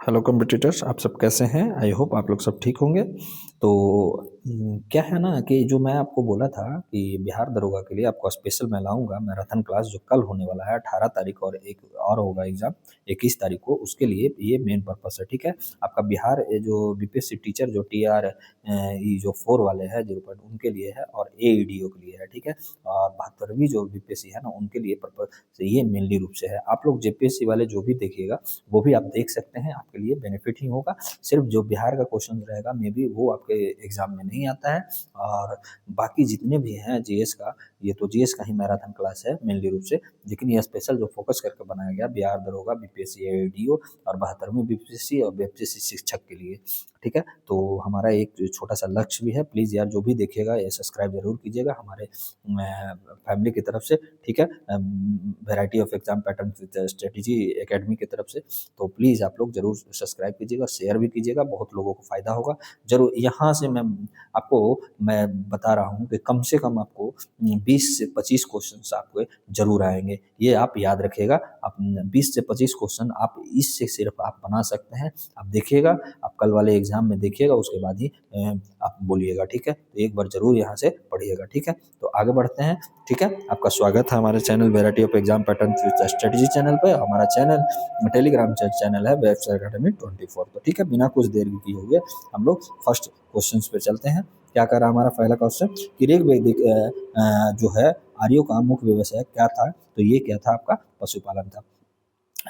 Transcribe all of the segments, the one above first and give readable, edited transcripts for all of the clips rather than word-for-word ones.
Hello competitors, आप सब कैसे हैं? आई होप आप लोग सब ठीक होंगे। तो क्या है ना कि जो मैं आपको बोला था कि बिहार दरोगा के लिए आपको स्पेशल मैं लाऊंगा मैराथन क्लास जो कल होने वाला है 18 तारीख, और एक और होगा एग्जाम 21 तारीख को। उसके लिए ये मेन पर्पस है, ठीक है। आपका बिहार ये जो बीपीएससी टीचर जो टीआर ये जो 4 वाले हैं 0 उनके लिए है, और एईडीओ के लिए है, ठीक है। और 72वीं जो बीपीएससी है ना उनके लिए पर्पस ये मेनली रूप से है। आप लोग जेपीएससी वाले जो भी देखिएगा वो भी आप देख सकते हैं, आपके लिए बेनिफिट ही होगा। सिर्फ जो बिहार का क्वेश्चन रहेगा मे बी वो आपके एग्जाम में नहीं आता है, और बाकी जितने भी हैं जीएस का, ये तो जीएस का ही मैराथन क्लास है मेनली रूप से। लेकिन ये स्पेशल जो फोकस करके बनाया गया बिहार दरोगा बीपीएससी एडीओ और 72वीं बीपीएससी और बीपीएससी शिक्षक के लिए, ठीक है। तो हमारा एक जो छोटा सा लक्ष्य भी है, प्लीज़ यार जो भी देखिएगा ये सब्सक्राइब जरूर कीजिएगा हमारे फैमिली की तरफ से, ठीक है। Variety of exam pattern strategy academy की तरफ से। तो प्लीज़ आप लोग ज़रूर सब्सक्राइब कीजिएगा, शेयर भी कीजिएगा, बहुत लोगों को फ़ायदा होगा। ज़रूर यहाँ से मैं बता रहा हूँ कि कम से कम आपको 20 से 25 क्वेश्चंस आपके ज़रूर आएंगे, ये आप याद रखिएगा। आप 20 से 25 क्वेश्चन आप इससे सिर्फ आप बना सकते हैं। आप देखिएगा, आप कल वाले एग्जाम में देखिएगा, उसके बाद ही आप बोलिएगा, ठीक है। तो एक बार ज़रूर यहाँ से पढ़िएगा, ठीक है। तो आगे बढ़ते हैं, ठीक है। आपका स्वागत है हमारे channel variety of exam pattern strategy channel पे। हमारा चैनल टेलीग्राम चैनल है वेबसाइट अकेडमी 24। तो ठीक है, बिना कुछ देर किए हुए हम लोग फर्स्ट क्वेश्चन पे चलते हैं। क्या कर रहा है हमारा पहला क्वेश्चन कि ऋग्वेदिक जो है आर्यों का मुख्य व्यवसाय क्या था? तो ये क्या था? आपका पशुपालन था,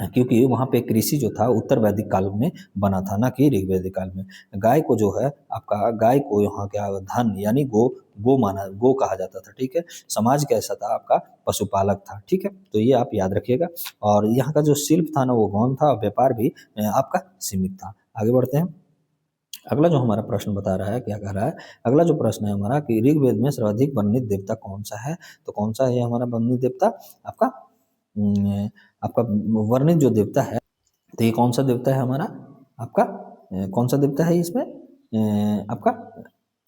क्योंकि वहाँ पे कृषि जो था उत्तर वैदिक काल में बना था, ना कि ऋग्वेदिक काल में। गाय को जो है आपका गाय को यहाँ क्या धन यानी गो कहा जाता था, ठीक है। समाज कैसा था? आपका पशुपालक था, ठीक है। तो ये आप याद रखिएगा। और यहाँ का जो शिल्प था ना वो गौण था, और व्यापार भी आपका सीमित था। आगे बढ़ते हैं। अगला जो हमारा प्रश्न बता रहा है, क्या कह रहा है? अगला जो प्रश्न है हमारा कि ऋग्वेद में सर्वाधिक वर्णित देवता कौन सा है? तो कौन सा है हमारा वर्णित देवता? आपका आपका वर्णित जो देवता है, तो ये कौन सा देवता है हमारा? आपका कौन सा देवता है इसमें? आपका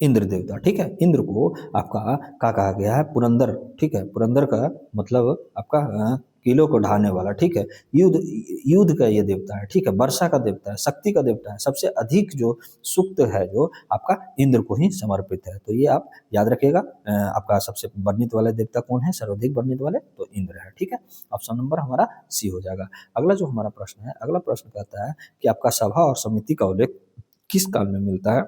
इंद्र देवता, ठीक है। इंद्र को आपका क्या कहा गया है? पुरंदर, ठीक है। पुरंदर का मतलब आपका किलो को ढाने वाला, ठीक है। युद्ध युद्ध का ये देवता है, ठीक है। वर्षा का देवता है, शक्ति का देवता है। सबसे अधिक जो सूक्त है जो आपका इंद्र को ही समर्पित है। तो ये आप याद रखिएगा। आपका सबसे वर्णित वाले देवता कौन है? सर्वाधिक वर्णित वाले तो इंद्र है, ठीक है। ऑप्शन नंबर हमारा सी हो जाएगा। अगला जो हमारा प्रश्न है, अगला प्रश्न कहता है कि आपका सभा और समिति का उल्लेख किस काल में मिलता है?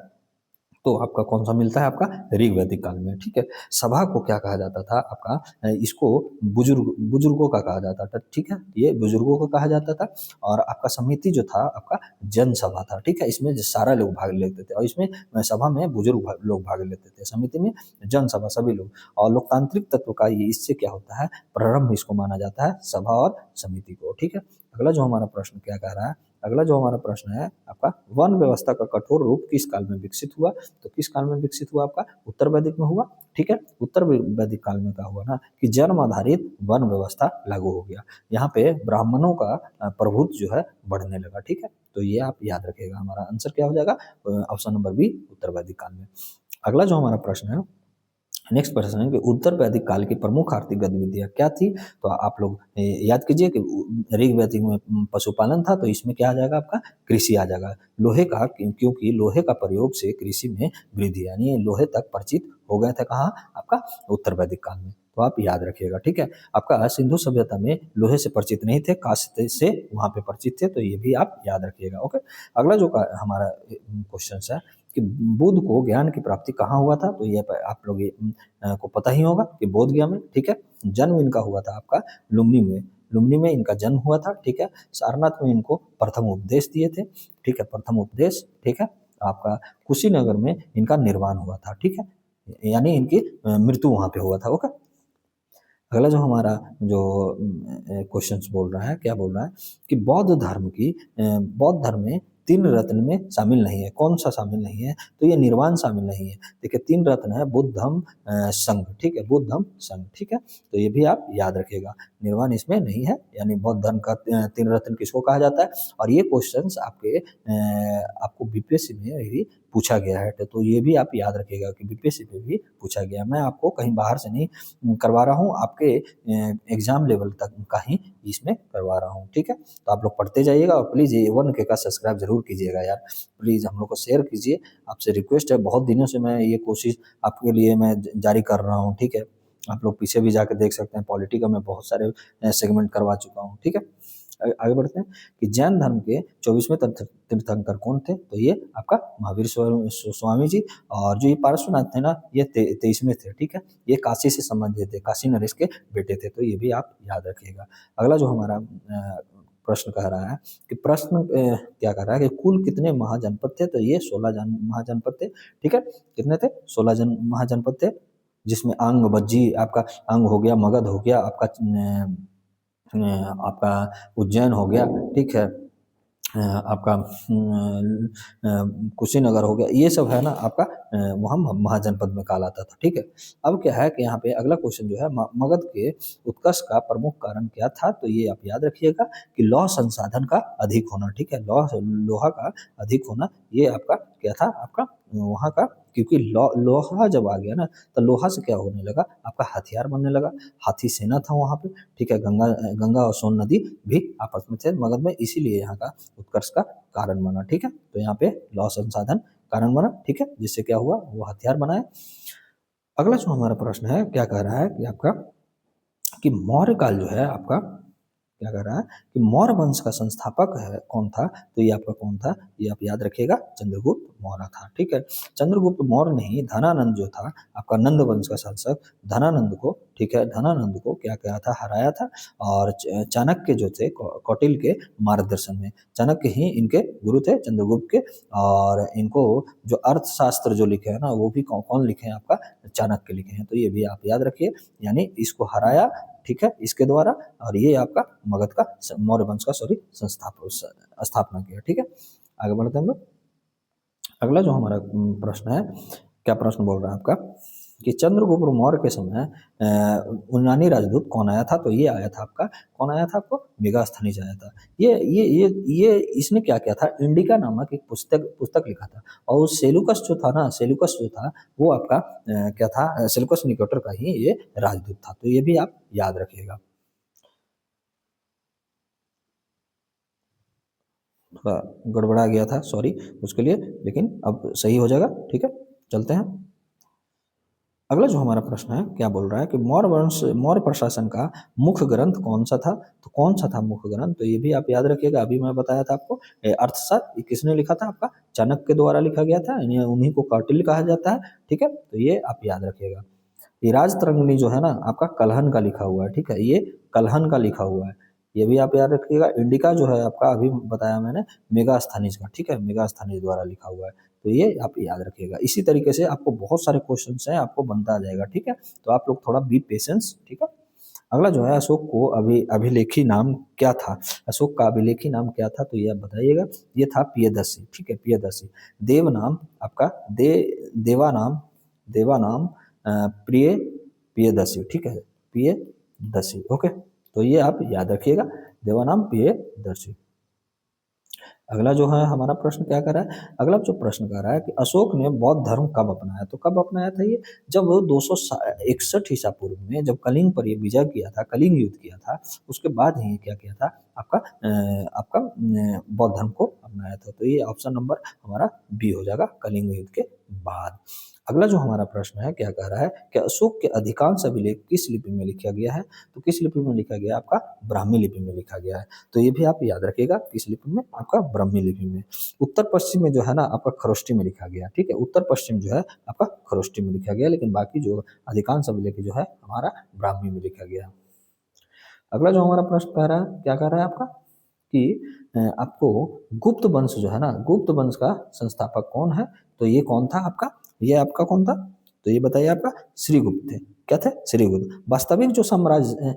तो आपका कौन सा मिलता है? आपका ऋग्वैदिक काल में, ठीक है। सभा को क्या कहा जाता था? आपका इसको बुजुर्गों का कहा जाता था, ठीक है। ये बुजुर्गों को कहा जाता था। और आपका समिति जो था आपका जनसभा था, ठीक है। इसमें जो सारा लोग भाग लेते थे, और इसमें सभा में लोग भाग लेते थे, समिति में जनसभा सभी लोग। और लोकतांत्रिक तत्व का ये इससे क्या होता है? प्रारंभ इसको माना जाता है, सभा और समिति को, ठीक है। अगला जो हमारा प्रश्न क्या कह रहा है? अगला जो हमारा प्रश्न है आपका वन व्यवस्था का कठोर रूप किस काल में विकसित हुआ? तो किस काल में विकसित हुआ? आपका उत्तर वैदिक में हुआ, ठीक है। उत्तर वैदिक काल में क्या हुआ ना कि जन्म आधारित वन व्यवस्था लागू हो गया। यहाँ पे ब्राह्मणों का प्रभुत्व जो है बढ़ने लगा, ठीक है। तो ये आप याद रखिएगा। हमारा आंसर क्या हो जाएगा? ऑप्शन नंबर बी, उत्तर वैदिक काल में। अगला जो हमारा प्रश्न है, नेक्स्ट प्रश्न है कि उत्तर वैदिक काल की प्रमुख आर्थिक गतिविधियां क्या थी? तो आप लोग याद कीजिए कि ऋग वैदिक में पशुपालन था, तो इसमें क्या आ जाएगा? आपका कृषि आ जाएगा। लोहे का, क्योंकि लोहे का प्रयोग से कृषि में वृद्धि, यानी लोहे तक परिचित हो गए थे कहाँ? आपका उत्तर वैदिक काल में। तो आप याद रखिएगा, ठीक है। आपका सिंधु सभ्यता में लोहे से परिचित नहीं थे, कांस्य से वहां पे परिचित थे। तो ये भी आप याद रखिएगा, ओके। अगला जो हमारा क्वेश्चन है कि बुद्ध को ज्ञान की प्राप्ति कहाँ हुआ था? तो ये आप लोग को पता ही होगा कि बोध गया में, ठीक है। जन्म इनका हुआ था आपका लुम्बिनी में। लुम्बिनी में इनका जन्म हुआ था, ठीक है। सारनाथ में इनको प्रथम उपदेश दिए थे, ठीक है। प्रथम उपदेश, ठीक है। आपका कुशीनगर में इनका निर्वाण हुआ था, ठीक है। यानी इनकी मृत्यु वहां पे हुआ था, ओके। अगला जो हमारा जो क्वेश्चंस बोल रहा है, क्या बोल रहा है कि बौद्ध धर्म में तीन रत्न में शामिल नहीं है। कौन सा शामिल नहीं है? तो ये निर्वाण शामिल नहीं है। देखिए तीन रत्न है बुद्ध धम्म संघ, ठीक है, बुद्ध धम्म संघ, ठीक है, तो ये भी आप याद रखिएगा, निर्वाण इसमें नहीं है। यानी बौद्ध धर्म का तीन रत्न किसको कहा जाता है? और ये क्वेश्चंस आपको बीपीएससी में भी पूछा गया है, तो ये भी आप याद रखिएगा कि बीपीएससी पे भी पूछा गया। मैं आपको कहीं बाहर से नहीं करवा रहा हूँ, आपके एग्जाम लेवल तक का ही इसमें करवा रहा हूँ, ठीक है। तो आप लोग पढ़ते जाइएगा और प्लीज़ ये 1K का सब्सक्राइब जरूर कीजिएगा यार, प्लीज़ हम लोग को शेयर कीजिए, आपसे रिक्वेस्ट है। बहुत दिनों से मैं ये कोशिश आपके लिए मैं जारी कर रहा हूँ, ठीक है। आप लोग पीछे भी जाके देख सकते हैं, पॉलिटी का मैं बहुत सारे सेगमेंट करवा चुका हूँ, ठीक है। आगे बढ़ते हैं कि जैन धर्म के 24वें तीर्थंकर कौन थे? तो ये आपका महावीर स्वामी जी, और जो ये पार्श्वनाथ थे ना, ये 23वें थे, ठीक है। ये काशी से संबंधित थे, काशी नरेश के बेटे थे, तो ये भी आप याद रखिएगा। अगला जो हमारा प्रश्न कह रहा है कि क्या कह रहा है कि कुल कितने महाजनपद थे? तो ये 16 महाजनपद थे, ठीक है। कितने थे? 16 महाजनपद थे, जिसमें अंग बज्जी आपका अंग हो गया, मगध हो गया, आपका उज्जैन हो गया, ठीक है, आपका कुशीनगर हो गया, ये सब है ना आपका वहाँ महाजनपद में कहलाता था, ठीक है। अब क्या है कि यहाँ पे अगला क्वेश्चन जो है मगध के उत्कर्ष का प्रमुख कारण क्या था? तो ये आप याद रखिएगा कि लौह संसाधन का अधिक होना, ठीक है, लोहा का अधिक होना, ये आपका क्या था? आपका वहाँ का, क्योंकि लोहा जब आ गया ना, तो लोहा से क्या होने लगा? आपका हथियार बनने लगा, हाथी सेना था वहाँ पे, ठीक है। गंगा और सोन नदी भी आपस में थे मगध में, इसीलिए यहाँ का उत्कर्ष का कारण बना, ठीक है। तो यहाँ पे लौह संसाधन कारण बना, ठीक है, जिससे क्या हुआ? वो हथियार बनाए। अगला जो हमारा प्रश्न है क्या कह रहा है कि आपका कि मौर्य काल जो है आपका क्या कर रहा है कि मौर्य वंश का संस्थापक है कौन था? तो ये आपका कौन था? ये आप याद रखिएगा, चंद्रगुप्त मौर्य था, ठीक है। चंद्रगुप्त मौर्य ने ही धनानंद जो था आपका नंद वंश का शासक, धनानंद को, ठीक है, धनानंद को क्या किया था? हराया था। और चाणक्य जो थे कौटिल्य के मार्गदर्शन में, चाणक्य ही इनके गुरु थे चंद्रगुप्त के, और इनको जो अर्थशास्त्र जो लिखे हैं ना, वो भी कौन लिखे हैं? आपका चाणक्य लिखे हैं, तो ये भी आप याद रखिए। यानी इसको हराया, ठीक है, इसके द्वारा, और ये आपका मगध का मौर्य वंश का स्थापना किया, ठीक है। आगे बढ़ते हैं हम लोग। अगला जो हमारा प्रश्न है, क्या प्रश्न बोल रहा है आपका कि चंद्रगुप्त मौर्य के समय यूनानी राजदूत कौन आया था? तो ये आया था आपका, कौन आया था? आपको मेगास्थनीज आया था। ये इसने क्या किया था? इंडिका नामक एक पुस्तक लिखा था, और सेलुकस जो था ना, सेलुकस जो था वो आपका क्या था? सेलुकस निकेटर का ही ये राजदूत था, तो ये भी आप याद रखिएगा। थोड़ा गड़बड़ा गया था, सॉरी उसके लिए, लेकिन अब सही हो जाएगा, ठीक है। चलते हैं। अगला जो हमारा प्रश्न है क्या बोल रहा है कि मौर्य प्रशासन का मुख्य ग्रंथ कौन सा था? तो कौन सा था मुख्य ग्रंथ? तो ये भी आप याद रखिएगा, अभी मैं बताया था आपको, अर्थशास्त्र, ये किसने लिखा था? आपका चाणक्य के द्वारा लिखा गया था, यानी उन्हीं को कौटिल्य कहा जाता है, ठीक है। तो ये आप याद रखिएगा। ये राजतरंगिणी जो है ना आपका कलहन का लिखा हुआ है, ठीक है, ये कलहन का लिखा हुआ है, ये भी आप याद रखिएगा। इंडिका जो है आपका, अभी बताया मैंने, मेगास्थनीज का, ठीक है, मेगास्थनीज द्वारा लिखा हुआ है, तो ये आप याद रखिएगा। इसी तरीके से आपको बहुत सारे क्वेश्चंस हैं, आपको बनता आ जाएगा, ठीक है। तो आप लोग थोड़ा बी पेशेंस, ठीक है। अगला जो है, अशोक को अभिलेखी नाम क्या था? अशोक का अभिलेखी नाम क्या था? तो ये आप बताइएगा। ये था प्रियदर्शी, ठीक है, प्रियदर्शी। देव नाम आपका देवा नाम प्रियदर्शी, ठीक है, प्रियदर्शी, ओके। तो ये आप याद रखिएगा, देवानाम प्रियदर्शी। अगला जो है हमारा प्रश्न क्या कर रहा है? अगला जो प्रश्न कर रहा है कि अशोक ने बौद्ध धर्म कब अपनाया? तो कब अपनाया था ये? जब 261 ईसा पूर्व में, जब कलिंग पर ये विजय किया था, कलिंग युद्ध किया था, उसके बाद ही क्या किया था? आपका बौद्ध धर्म को अपनाया था। तो ये ऑप्शन नंबर हमारा बी हो जाएगा, कलिंग युद्ध के बाद। अगला जो हमारा प्रश्न है क्या कह रहा है कि अशोक के अधिकांश अभिलेख किस लिपि में लिखा गया है? तो किस लिपि में लिखा गया? आपका ब्राह्मी लिपि में लिखा गया है। तो ये भी आप याद रखिएगा, किस लिपि में? आपका ब्राह्मी लिपि में। उत्तर पश्चिम में जो है ना आपका खरोष्टी में लिखा गया, ठीक है, उत्तर पश्चिम जो है आपका खरोष्टी में लिखा गया, लेकिन बाकी जो अधिकांश अभिलेख जो है हमारा ब्राह्मी में लिखा गया। अगला जो हमारा प्रश्न कह रहा है क्या कह रहा है आपका कि आपको गुप्त वंश जो है ना, गुप्त वंश का संस्थापक कौन है? तो ये कौन था आपका? ये आपका कौन था? तो ये बताइए आपका श्रीगुप्त थे। क्या थे? श्रीगुप्त। वास्तविक जो साम्राज्य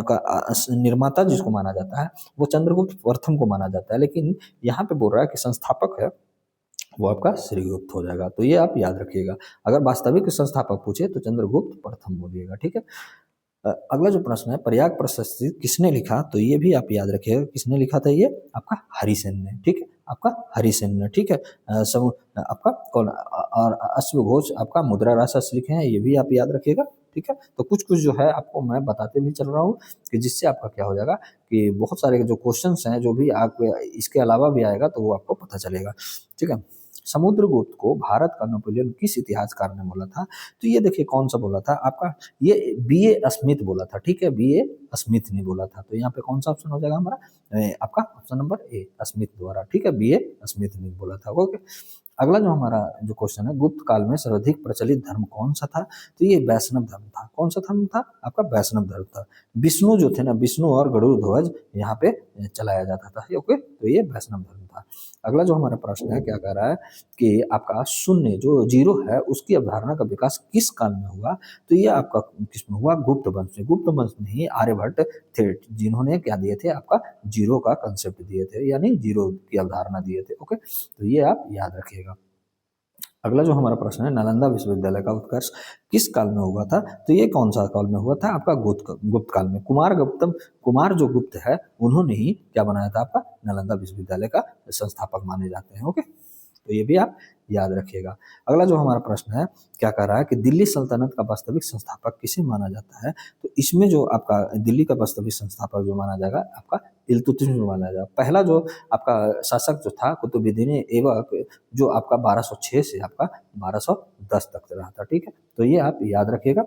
का निर्माता जिसको माना जाता है वो चंद्रगुप्त प्रथम को माना जाता है, लेकिन यहाँ पे बोल रहा है कि संस्थापक है वो आपका श्रीगुप्त हो जाएगा। तो ये आप याद रखिएगा। अगर वास्तविक संस्थापक पूछे तो चंद्रगुप्त प्रथम बोलिएगा, ठीक है। अगला जो प्रश्न है, प्रयाग प्रशस्ति किसने लिखा? तो ये भी आप याद रखिएगा, किसने लिखा था? ये आपका हरिसेन ने, ठीक है, आपका हरिसेन ने, ठीक है। आपका कौन और अश्वघोष आपका मुद्रा राजशास्त्र लिखे हैं, ये भी आप याद रखिएगा, ठीक है। तो कुछ कुछ जो है आपको मैं बताते भी चल रहा हूँ कि जिससे आपका क्या हो जाएगा कि बहुत सारे जो क्वेश्चंस हैं जो भी आप इसके अलावा भी आएगा तो वो आपको पता चलेगा, ठीक है। समुद्रगुप्त को भारत का नेपोलियन किस इतिहासकार ने बोला था? तो ये देखिए कौन सा बोला था आपका, ये बी.ए. स्मिथ बोला था, ठीक है, बी.ए. स्मिथ ने बोला था। तो यहाँ पे कौन सा ऑप्शन हो जाएगा हमारा? आपका ऑप्शन नंबर ए, स्मिथ द्वारा, ठीक है, बी.ए. स्मिथ ने बोला था। ओके। अगला जो हमारा जो क्वेश्चन है, गुप्त काल में सर्वाधिक प्रचलित धर्म कौन सा था? तो ये वैष्णव धर्म था। कौन सा धर्म था? आपका वैष्णव धर्म था। विष्णु जो थे ना, विष्णु और गरुड़ ध्वज यहाँ पे चलाया जाता था। ओके, तो ये वैष्णव धर्म था। अगला जो हमारा प्रश्न है क्या कह रहा है कि आपका शून्य जो जीरो है उसकी अवधारणा का विकास किस काल में हुआ? तो ये आपका किसमें हुआ? गुप्त वंश में। गुप्त वंश में ही आर्यभट्ट थे जिन्होंने क्या दिए थे? आपका जीरो का कंसेप्ट दिए थे, यानी जीरो की अवधारणा दिए थे। ओके, तो ये आप याद रखिएगा। अगला जो हमारा प्रश्न है, नालंदा विश्वविद्यालय का उत्कर्ष किस काल में हुआ था? तो ये कौन सा काल में हुआ था? आपका गुप्त काल में। कुमार जो गुप्त है उन्होंने ही क्या बनाया था? आपका नालंदा विश्वविद्यालय का संस्थापक माने जाते हैं। ओके, तो ये भी आप याद रखिएगा। अगला जो हमारा प्रश्न है क्या कह रहा है कि दिल्ली सल्तनत का वास्तविक संस्थापक किसे माना जाता है? तो इसमें जो आपका दिल्ली का वास्तविक संस्थापक जो माना जाएगा आपका इल्तुतमिश माना जाएगा। पहला जो आपका शासक जो था कुतुबुद्दीन ऐबक, जो आपका 1206 से आपका 1210 तक रहा था, ठीक है। तो ये आप याद रखिएगा।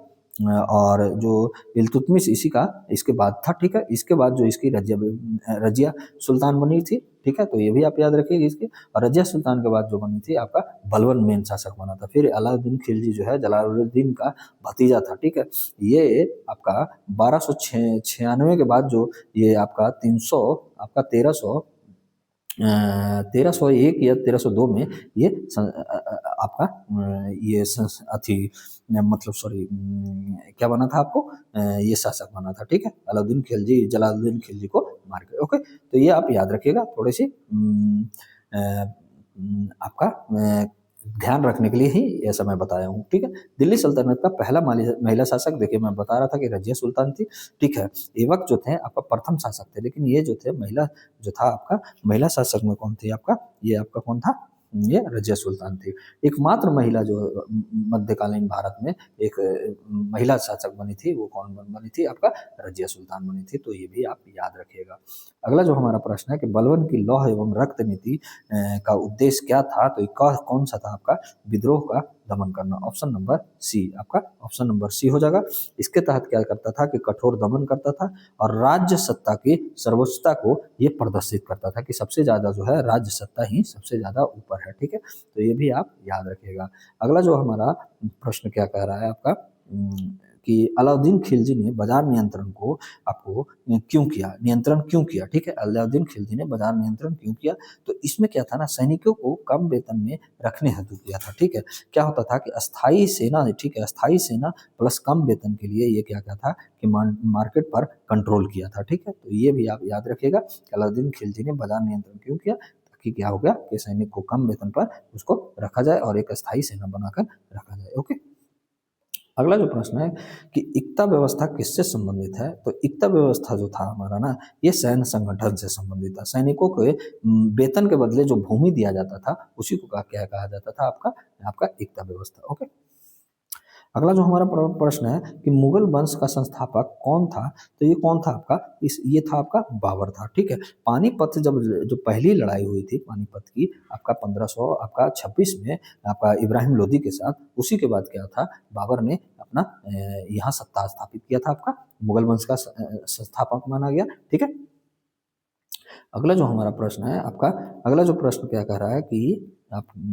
और जो इल्तुतमिश इसी का इसके बाद था, ठीक है। इसके बाद जो इसकी रजिया सुल्तान बनी थी, ठीक है, तो ये भी आप याद रखिएगा इसके। और रजिया सुल्तान के बाद जो बनी थी आपका बलबन मेन शासक बना था। फिर अलाउद्दीन खिलजी जो है जलालुद्दीन का भतीजा था, ठीक है। ये आपका 1296 के बाद जो ये आपका 300 आपका 1301 या 1302 में ये आपका ये अथी मतलब सॉरी क्या बना था आपको? ये शासक बना था, ठीक है। अलाउद्दीन खिलजी जलालुद्दीन खिलजी को मार के। ओके, तो ये आप याद रखिएगा। थोड़ी सी आपका ध्यान रखने के लिए ही ये समय बताया हूँ, ठीक है। दिल्ली सल्तनत का पहला महिला शासक देखिए मैं बता रहा था कि रजिया सुल्तान थी, ठीक है। ऐबक जो थे आपका प्रथम शासक थे, लेकिन ये जो थे महिला जो था आपका महिला शासक में कौन थी? आपका ये आपका कौन था? ये रजिया सुल्तान थी। एकमात्र महिला जो मध्यकालीन भारत में एक महिला शासक बनी थी वो कौन बनी थी? आपका रजिया सुल्तान बनी थी। तो ये भी आप याद रखिएगा। अगला जो हमारा प्रश्न है कि बलबन की लौह एवं रक्त नीति का उद्देश्य क्या था? तो कौन सा था आपका? विद्रोह का दमन करना। ऑप्शन नंबर सी, आपका ऑप्शन नंबर सी हो जाएगा। इसके तहत क्या करता था कि कठोर दमन करता था और राज्य सत्ता की सर्वोच्चता को ये प्रदर्शित करता था कि सबसे ज्यादा जो है राज्य सत्ता ही सबसे ज्यादा ऊपर है, ठीक है। तो ये भी आप याद रखिएगा। अगला जो हमारा प्रश्न क्या कह रहा है आपका कि अलाउद्दीन खिलजी ने बाजार नियंत्रण को आपको क्यों किया? नियंत्रण क्यों किया? ठीक है, अलाउद्दीन खिलजी ने बाजार नियंत्रण क्यों किया? तो इसमें क्या था ना, सैनिकों को कम वेतन में रखने हेतु किया था, ठीक है। क्या होता था कि अस्थाई सेना, ठीक है, अस्थाई सेना प्लस कम वेतन के लिए ये क्या था कि मार्केट पर कंट्रोल किया था, ठीक है। तो ये भी आप याद रखिएगा कि अलाउद्दीन खिलजी ने बाजार नियंत्रण क्यों किया, ताकि क्या हो गया कि सैनिक को कम वेतन पर उसको रखा जाए और एक अस्थाई सेना बनाकर रखा जाए। ओके, अगला जो प्रश्न है कि इक्ता व्यवस्था किससे संबंधित है? तो इक्ता व्यवस्था जो था हमारा ना, ये सैन्य संगठन से संबंधित था। सैनिकों को वेतन के बदले जो भूमि दिया जाता था उसी को क्या कहा जाता था? आपका आपका इक्ता व्यवस्था। ओके, अगला जो हमारा प्रश्न है कि मुगल वंश का संस्थापक कौन था? तो ये कौन था आपका? ये था आपका बाबर था, ठीक है। पानीपत जब जो पहली लड़ाई हुई थी पानीपत की आपका 1526 में आपका इब्राहिम लोदी के साथ, उसी के बाद क्या था, बाबर ने अपना यहाँ सत्ता स्थापित किया था। आपका मुगल वंश का संस्थापक माना गया, ठीक है। अगला जो हमारा प्रश्न है आपका, अगला जो प्रश्न क्या कह रहा है कि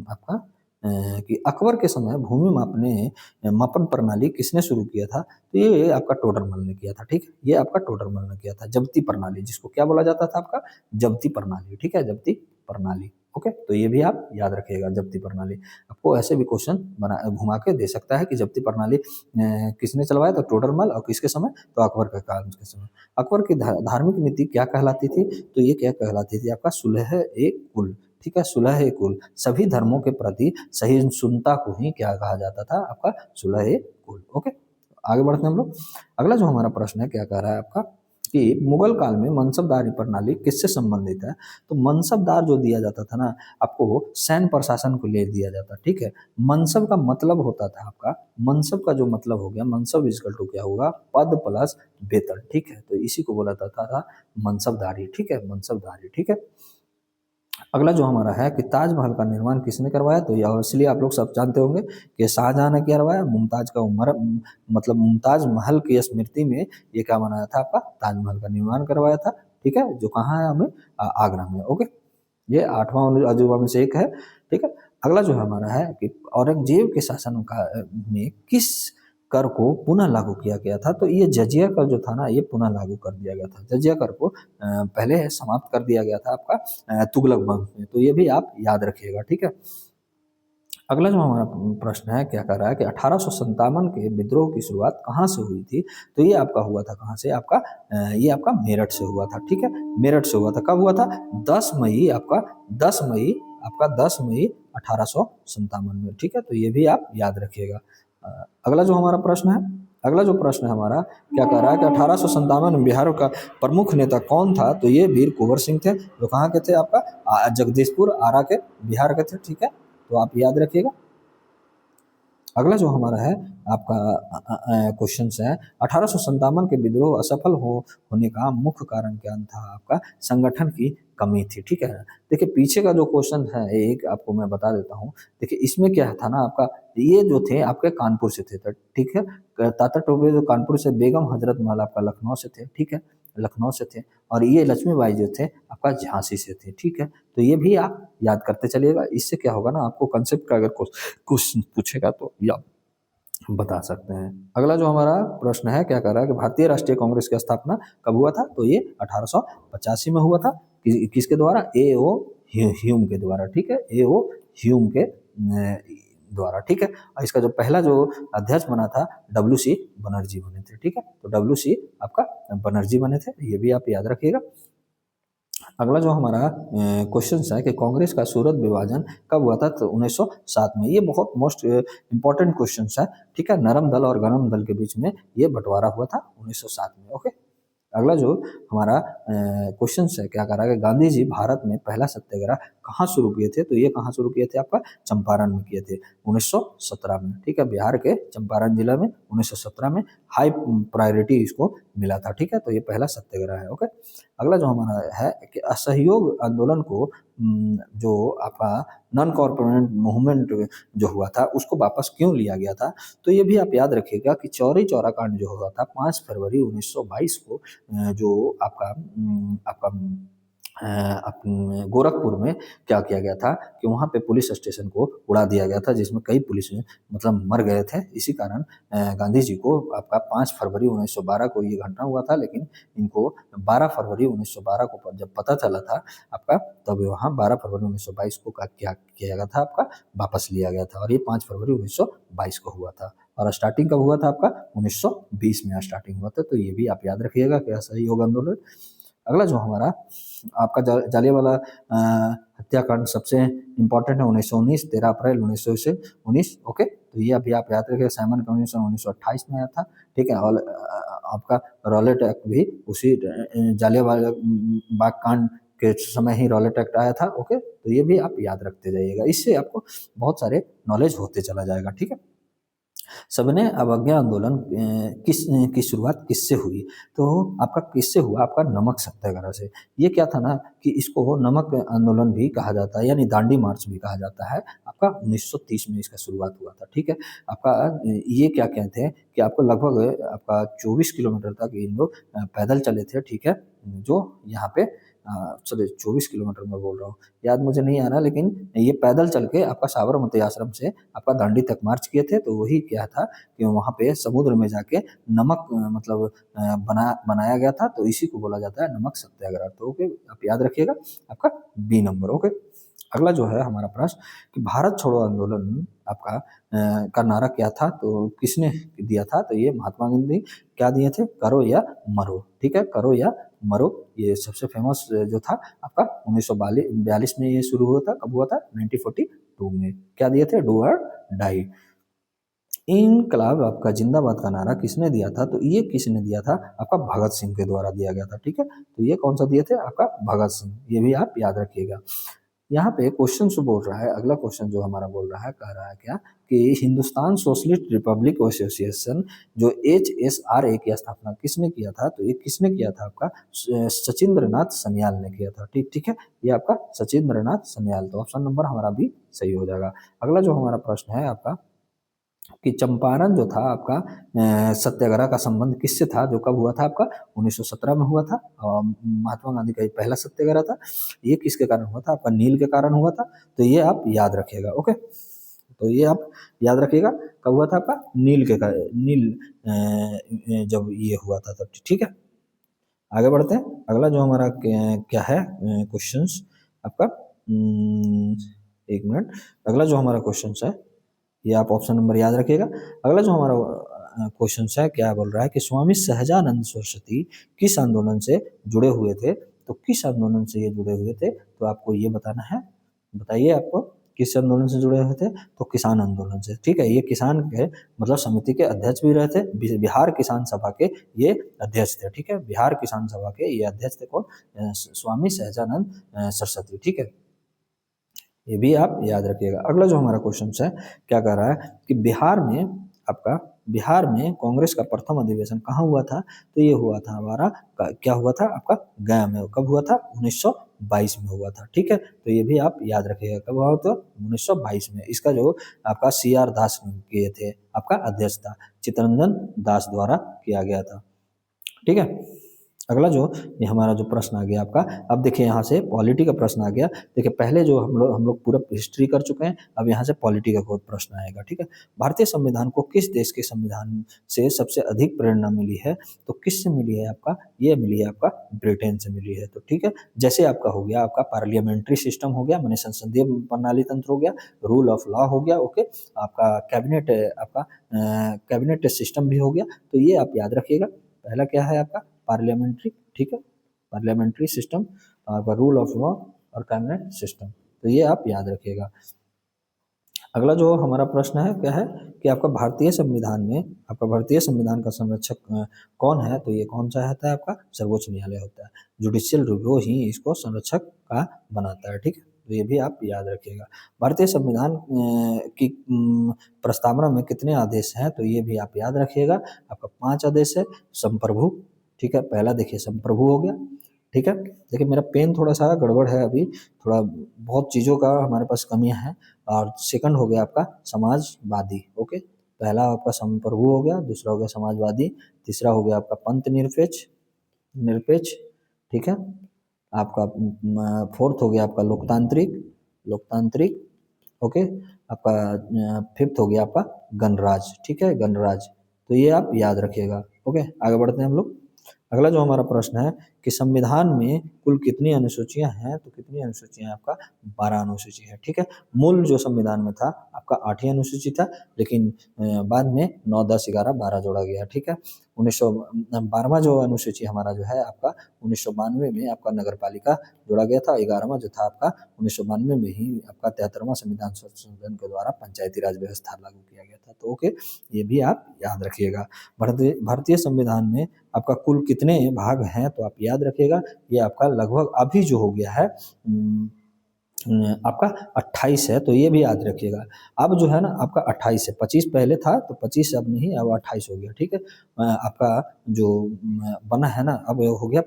आपका कि अकबर के समय भूमि मापन प्रणाली किसने शुरू किया था? तो ये आपका टोडरमल ने किया था, ठीक है। ये आपका टोडरमल ने किया था। जब्ती प्रणाली, जिसको क्या बोला जाता था? आपका जब्ती प्रणाली, ठीक है, जब्ती प्रणाली। ओके, तो ये भी आप याद रखिएगा जब्ती प्रणाली। आपको ऐसे भी क्वेश्चन बना घुमा के दे सकता है कि जब्ती प्रणाली किसने चलवाया, तो टोडरमल, और किसके समय, तो अकबर के काल के समय। अकबर की धार्मिक नीति क्या कहलाती थी, तो ये क्या कहलाती थी आपका सुलह ए कुल, ठीक है, सुलह ए कुल, सभी धर्मों के प्रति सहिष्णुता को ही क्या कहा जाता था, आपका सुलह ए कुल। ओके, आगे बढ़ते हैं हम लोग। अगला जो हमारा प्रश्न है क्या कह रहा है आपका कि मुगल काल में मनसबदारी प्रणाली किससे संबंधित है, तो मनसबदार जो दिया जाता था ना आपको, सैन्य प्रशासन को ले दिया जाता, ठीक है। मनसब का मतलब होता था आपका, मनसब का जो मतलब हो गया, मनसब इजकल टू क्या होगा, पद प्लस वेतन, ठीक है, तो इसी को बोला जाता था मनसबदारी, ठीक है, मनसबदारी, ठीक है। अगला जो हमारा है कि ताजमहल का निर्माण किसने करवाया, तो यह इसलिए आप लोग सब जानते होंगे कि शाहजहां ने क्या करवाया, मुमताज का उम्र मतलब मुमताज महल की स्मृति में ये क्या बनाया था, आपका ताजमहल का निर्माण करवाया था, ठीक है, जो कहाँ है, हमें आगरा में। ओके, ये 8वां अजूबा में से एक है, ठीक है। अगला जो हमारा है कि औरंगजेब के शासन का में किस कर को पुनः लागू किया गया था, तो ये जजिया कर जो था ना, ये पुनः लागू कर दिया गया था। जजिया कर को पहले समाप्त कर दिया गया था आपका तुगलक वंश में, तो ये भी आप याद रखिएगा, ठीक है। अगला जो हमारा प्रश्न है क्या कर रहा है कि 1857 के विद्रोह की शुरुआत कहाँ से हुई थी, तो ये आपका हुआ था कहाँ से, आपका ये आपका मेरठ से हुआ था, ठीक है, मेरठ से हुआ था। कब हुआ था, 10 मई आपका 10 मई आपका 10 मई 1857 में, ठीक है, तो ये भी आप याद रखिएगा। अगला जो हमारा प्रश्न है, अगला जो प्रश्न है हमारा क्या कह रहा है कि 1857 में बिहार का प्रमुख नेता कौन था, तो ये वीर कुंवर सिंह थे, जो कहाँ के थे, आपका जगदीशपुर आरा के बिहार के थे, ठीक है, तो आप याद रखिएगा। अगला जो हमारा है आपका क्वेश्चन है, 1857 के विद्रोह असफल होने का मुख्य कारण क्या था, आपका संगठन की कमी थी, ठीक है। देखिए पीछे का जो क्वेश्चन है एक आपको मैं बता देता हूँ। देखिए इसमें क्या था ना आपका, ये जो थे आपके कानपुर से थे, ठीक है, ताता टोपे जो कानपुर से, बेगम हजरत महल आपका लखनऊ से थे, ठीक है, लखनऊ से थे, और ये लक्ष्मीबाई जो थे आपका झांसी से थे, ठीक है, तो ये भी आप याद करते चलिएगा। इससे क्या होगा ना, आपको कंसेप्ट का अगर क्वेश्चन पूछेगा तो या बता सकते हैं। अगला जो हमारा प्रश्न है क्या कर रहा है कि भारतीय राष्ट्रीय कांग्रेस की स्थापना कब हुआ था, तो ये 1885 में हुआ था। किसके द्वारा, ए ओ ह्यूम के द्वारा, ठीक है, ए ओ ह्यूम के द्वारा, ठीक है। और इसका जो पहला जो अध्यक्ष बना था डब्ल्यू सी बनर्जी बने थे, ठीक है, तो डब्ल्यू सी आपका बनर्जी बने थे, ये भी आप याद रखिएगा। अगला जो हमारा क्वेश्चन है कि कांग्रेस का सूरत विभाजन कब हुआ था, तो 1907 में। ये बहुत मोस्ट इंपॉर्टेंट क्वेश्चन है, ठीक है, नरम दल और गरम दल के बीच में ये बंटवारा हुआ था 1907 में। ओके, अगला जो हमारा क्वेश्चन है क्या कह रहा है कि गांधी जी भारत में पहला सत्याग्रह कहाँ शुरू किए थे, तो ये कहाँ शुरू किए थे, आपका चंपारण में किए थे 1917 में, ठीक है, बिहार के चंपारण जिला में 1917 में हाई प्रायोरिटी इसको मिला था, ठीक है, तो ये पहला सत्याग्रह है। ओके, अगला जो हमारा है कि असहयोग आंदोलन को जो आपका नॉन कॉर्पोरेट मूवमेंट जो हुआ था उसको वापस क्यों लिया गया था, तो ये भी आप याद रखिएगा कि चौरी चौरा कांड जो हुआ था 5 फरवरी 1922 को, जो आपका आपका गोरखपुर में क्या किया गया था कि वहाँ पे पुलिस स्टेशन को उड़ा दिया गया था, जिसमें कई पुलिस मतलब मर गए थे। इसी कारण गांधी जी को आपका 5 फरवरी 1912 को ये घटना हुआ था, लेकिन इनको 12 फरवरी 1912 को जब पता चला था आपका, तब वहाँ 12 फरवरी 1922 को क्या किया गया था, आपका वापस लिया गया था, और ये 5 फरवरी 1922 को हुआ था। और स्टार्टिंग कब हुआ था, आपका 1920 में स्टार्टिंग हुआ था, तो ये भी आप याद रखिएगा कि असहयोग आंदोलन। अगला जो हमारा आपका जालियांवाला हत्याकांड सबसे इम्पोर्टेंट है 1919, 13 अप्रैल 1919। ओके, तो ये अभी आप याद रखिए। साइमन कमीशन 1928 में आया था, ठीक है, और आपका रॉलेट एक्ट भी उसी जालियांवाला बाग कांड के समय ही रॉलेट एक्ट आया था। ओके, तो ये भी आप याद रखते जाइएगा, इससे आपको बहुत सारे नॉलेज होते चला जाएगा, ठीक है। सबने अवज्ञा आंदोलन की शुरुआत किससे हुई, तो आपका किससे हुआ, आपका नमक सत्याग्रह से। ये क्या था ना कि इसको नमक आंदोलन भी कहा जाता है, यानी दांडी मार्च भी कहा जाता है। आपका 1930 में इसका शुरुआत हुआ था, ठीक है। आपका ये क्या कहते हैं कि आपको लगभग आपका 24 किलोमीटर तक इन लोग पैदल चले थे, ठीक है, जो यहाँ पे चलिए 24 किलोमीटर में बोल रहा हूँ, याद मुझे नहीं आ रहा, लेकिन ये पैदल चल के आपका साबरमती आश्रम से आपका दांडी तक मार्च किए थे। तो वही क्या था कि वहाँ पे समुद्र में जाके नमक मतलब बनाया गया था, तो इसी को बोला जाता है नमक सत्याग्रह। तो ओके, आप याद रखिएगा, आपका बी नंबर। ओके, अगला जो है हमारा प्रश्न कि भारत छोड़ो आंदोलन आपका का नारा क्या था, तो किसने दिया था, तो ये महात्मा गांधी। क्या दिए थे, करो या मरो, ठीक है, करो या मरो। ये सबसे फेमस जो था आपका 1942 में ये शुरू हुआ था। कब हुआ था, 1942 में। क्या दिए थे, डू और डाई। इनकलाब आपका जिंदाबाद का नारा किसने दिया था, तो ये किसने दिया था, आपका भगत सिंह के द्वारा दिया गया था, ठीक है। तो ये कौन सा दिए थे, आपका भगत सिंह। ये भी आप याद रखिएगा। यहाँ पे क्वेश्चन जो बोल रहा है, अगला क्वेश्चन जो हमारा बोल रहा है, कह रहा है क्या कि हिंदुस्तान सोशलिस्ट रिपब्लिक एसोसिएशन जो HSRA की स्थापना किसने किया था, तो ये किसने किया था, आपका सचिंद्र नाथ सन्याल ने किया था, ठीक ठीक है। ये आपका सचिंद्र नाथ सन्याल, तो ऑप्शन नंबर हमारा भी सही हो जाएगा। अगला जो हमारा प्रश्न है आपका कि चंपारण जो था आपका सत्याग्रह का संबंध किससे था, जो कब हुआ था, आपका 1917 में हुआ था। और महात्मा गांधी का ये पहला सत्याग्रह था। ये किसके कारण हुआ था, आपका नील के कारण हुआ था। तो ये आप याद रखिएगा, ओके। तो ये आप याद रखिएगा, कब हुआ था, आपका नील के नील जब ये हुआ था तब, ठीक है। आगे बढ़ते हैं। अगला जो हमारा क्या है क्वेश्चंस आपका, एक मिनट। अगला जो हमारा क्वेश्चन है, ये आप ऑप्शन नंबर याद रखिएगा। अगला जो हमारा क्वेश्चन है, क्या बोल रहा है कि स्वामी सहजानंद सरस्वती किस आंदोलन से जुड़े हुए थे, तो किस आंदोलन से ये जुड़े हुए थे, तो आपको ये बताना है। बताइए आपको किस आंदोलन से जुड़े हुए थे, तो किसान आंदोलन से, ठीक है। ये किसान के मतलब समिति के अध्यक्ष भी रहे थे, बिहार किसान सभा के ये अध्यक्ष थे, ठीक है। बिहार किसान सभा के ये अध्यक्ष थे कौन, स्वामी सहजानंद सरस्वती, ठीक है। ये भी आप याद रखिएगा। अगला जो हमारा क्वेश्चन है, क्या कह रहा है कि बिहार में कांग्रेस का प्रथम अधिवेशन कहाँ हुआ था, तो ये हुआ था हमारा क्या हुआ था, आपका गया में। कब हुआ था, 1922 में हुआ था, ठीक है। तो ये भी आप याद रखिएगा, कब हुआ था, 1922 में। इसका जो आपका CR दास किए थे, आपका अध्यक्ष था, चित्तरंजन दास द्वारा किया गया था, ठीक है। अगला जो ये हमारा जो प्रश्न आ गया आपका, अब देखिए यहाँ से पॉलिटी का प्रश्न आ गया। देखिए पहले जो हम लोग पूरा हिस्ट्री कर चुके हैं, अब यहाँ से पॉलिटी का कोई प्रश्न आएगा, ठीक है। भारतीय संविधान को किस देश के संविधान से सबसे अधिक प्रेरणा मिली है, तो किससे मिली है, आपका ये मिली है, आपका ब्रिटेन से मिली है, तो ठीक है। जैसे आपका हो गया, आपका पार्लियामेंट्री सिस्टम हो गया, मैंने संसदीय प्रणाली तंत्र हो गया, रूल ऑफ लॉ हो गया, ओके। आपका कैबिनेट सिस्टम भी हो गया। तो ये आप याद रखिएगा। पहला क्या है आपका, पार्लियामेंट्री, ठीक है, पार्लियामेंट्री सिस्टम, और रूल ऑफ लॉ और कैबिनेट सिस्टम। तो ये आप याद रखिएगा। अगला जो हमारा प्रश्न है, क्या है कि आपका भारतीय संविधान का संरक्षक कौन है, तो ये कौन सा होता है, आपका सर्वोच्च न्यायालय होता है। जुडिशियल रिव्यू ही इसको संरक्षक का बनाता है, ठीक है। तो ये भी आप याद रखिएगा। भारतीय संविधान की प्रस्तावना में कितने आदेश हैं, तो ये भी आप याद रखिएगा। आपका 5 आदेश है। संप्रभु, ठीक है, पहला देखिए संप्रभु हो गया, ठीक है। देखिए मेरा पेन थोड़ा सा गड़बड़ है अभी, थोड़ा बहुत चीज़ों का हमारे पास कमियां हैं। और सेकंड हो गया आपका समाजवादी, ओके। पहला आपका संप्रभु हो गया, दूसरा हो गया समाजवादी, तीसरा हो गया आपका पंथ निरपेक्ष निरपेक्ष, ठीक है। आपका फोर्थ हो गया आपका लोकतांत्रिक लोकतांत्रिक, ओके। आपका फिफ्थ हो गया आपका गणराज, ठीक है, गणराज। तो ये आप याद रखिएगा, ओके। आगे बढ़ते हैं हम लोग। अगला जो हमारा प्रश्न है कि संविधान में कुल कितनी अनुसूचियां हैं, तो कितनी अनुसूचियां हैं, आपका 12 अनुसूची है, ठीक है। मूल जो संविधान में था आपका 8 ही अनुसूची था, लेकिन बाद में 9, 10, 11, 12 जोड़ा गया, ठीक है। 1912वां जो अनुसूची हमारा जो है आपका 1992 में आपका नगर पालिका जोड़ा गया था। 11वां जो था आपका 1992 में ही आपका 73वां संविधान संशोधन के द्वारा पंचायती राज व्यवस्था लागू किया गया था, तो ओके। ये भी आप याद रखिएगा। भारतीय संविधान में आपका कुल कितने भाग हैं, तो आप याद रखिएगा। ये आपका लगभग अभी जो हो गया है आपका 28 है, तो ये भी याद रखिएगा। अब जो है ना आपका 28 है, 25 पहले था, तो 25 अब नहीं, अब 28 हो गया, ठीक है। आपका जो बना है ना, अब हो गया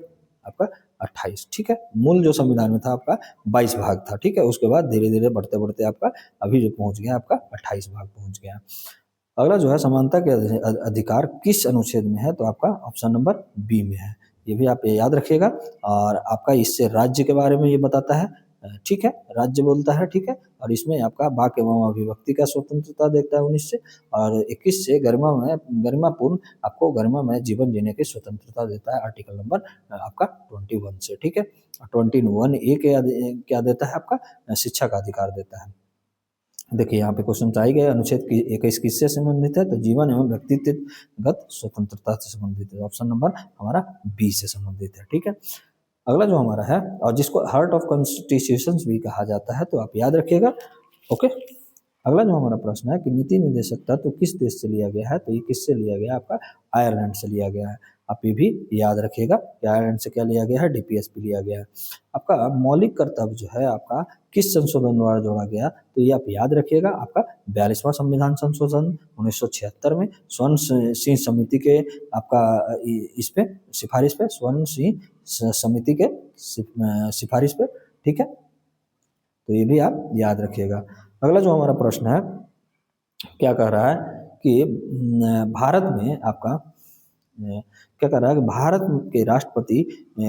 आपका 28, ठीक है। मूल जो संविधान में था आपका 22 भाग था, ठीक है। उसके बाद धीरे धीरे बढ़ते बढ़ते आपका अभी जो पहुंच गया आपका 28 भाग पहुंच गया। अगला जो है समानता के अधिकार किस अनुच्छेद में है, तो आपका ऑप्शन नंबर बी में है। ये भी आप याद रखिएगा। और आपका इससे राज्य के बारे में ये बताता है, ठीक है, राज्य बोलता है, ठीक है, और इसमें आपका वाक एवं अभिव्यक्ति का स्वतंत्रता देता है 19 से, और 21 से गरिमापूर्ण आपको गरिमामय जीवन जीने की स्वतंत्रता देता है आर्टिकल नंबर आपका 21 से, ठीक है। 21 ए क्या देता है आपका शिक्षा का अधिकार देता है। देखिए यहाँ पे क्वेश्चन आ ही गए, अनुच्छेद 21 किससे संबंधित है, तो जीवन एवं व्यक्तिगत स्वतंत्रता से संबंधित है। ऑप्शन नंबर हमारा बी से संबंधित है, ठीक है। अगला जो हमारा है, और जिसको हार्ट ऑफ कॉन्स्टिट्यूशन भी कहा जाता है, तो आप याद रखिएगा, ओके। अगला जो हमारा प्रश्न है कि नीति निर्देशक तत्व किस देश से लिया गया है, तो ये किससे लिया गया है, आपका आयरलैंड से लिया गया है। आप ये भी याद रखिएगा कि आयरलैंड से क्या लिया गया है, डीपीएसपी लिया गया है। आपका मौलिक कर्तव्य जो है आपका किस संशोधन द्वारा जोड़ा गया, तो ये आप याद रखिएगा, आपका 42वां संविधान संशोधन 1976 में स्वर्ण सिंह समिति के आपका इस पे सिफारिश पे, स्वर्ण सिंह समिति के सिफारिश पे, ठीक है, तो ये भी आप याद रखिएगा। अगला जो हमारा प्रश्न है क्या कह रहा है कि भारत में आपका क्या कह रहा है कि भारत के राष्ट्रपति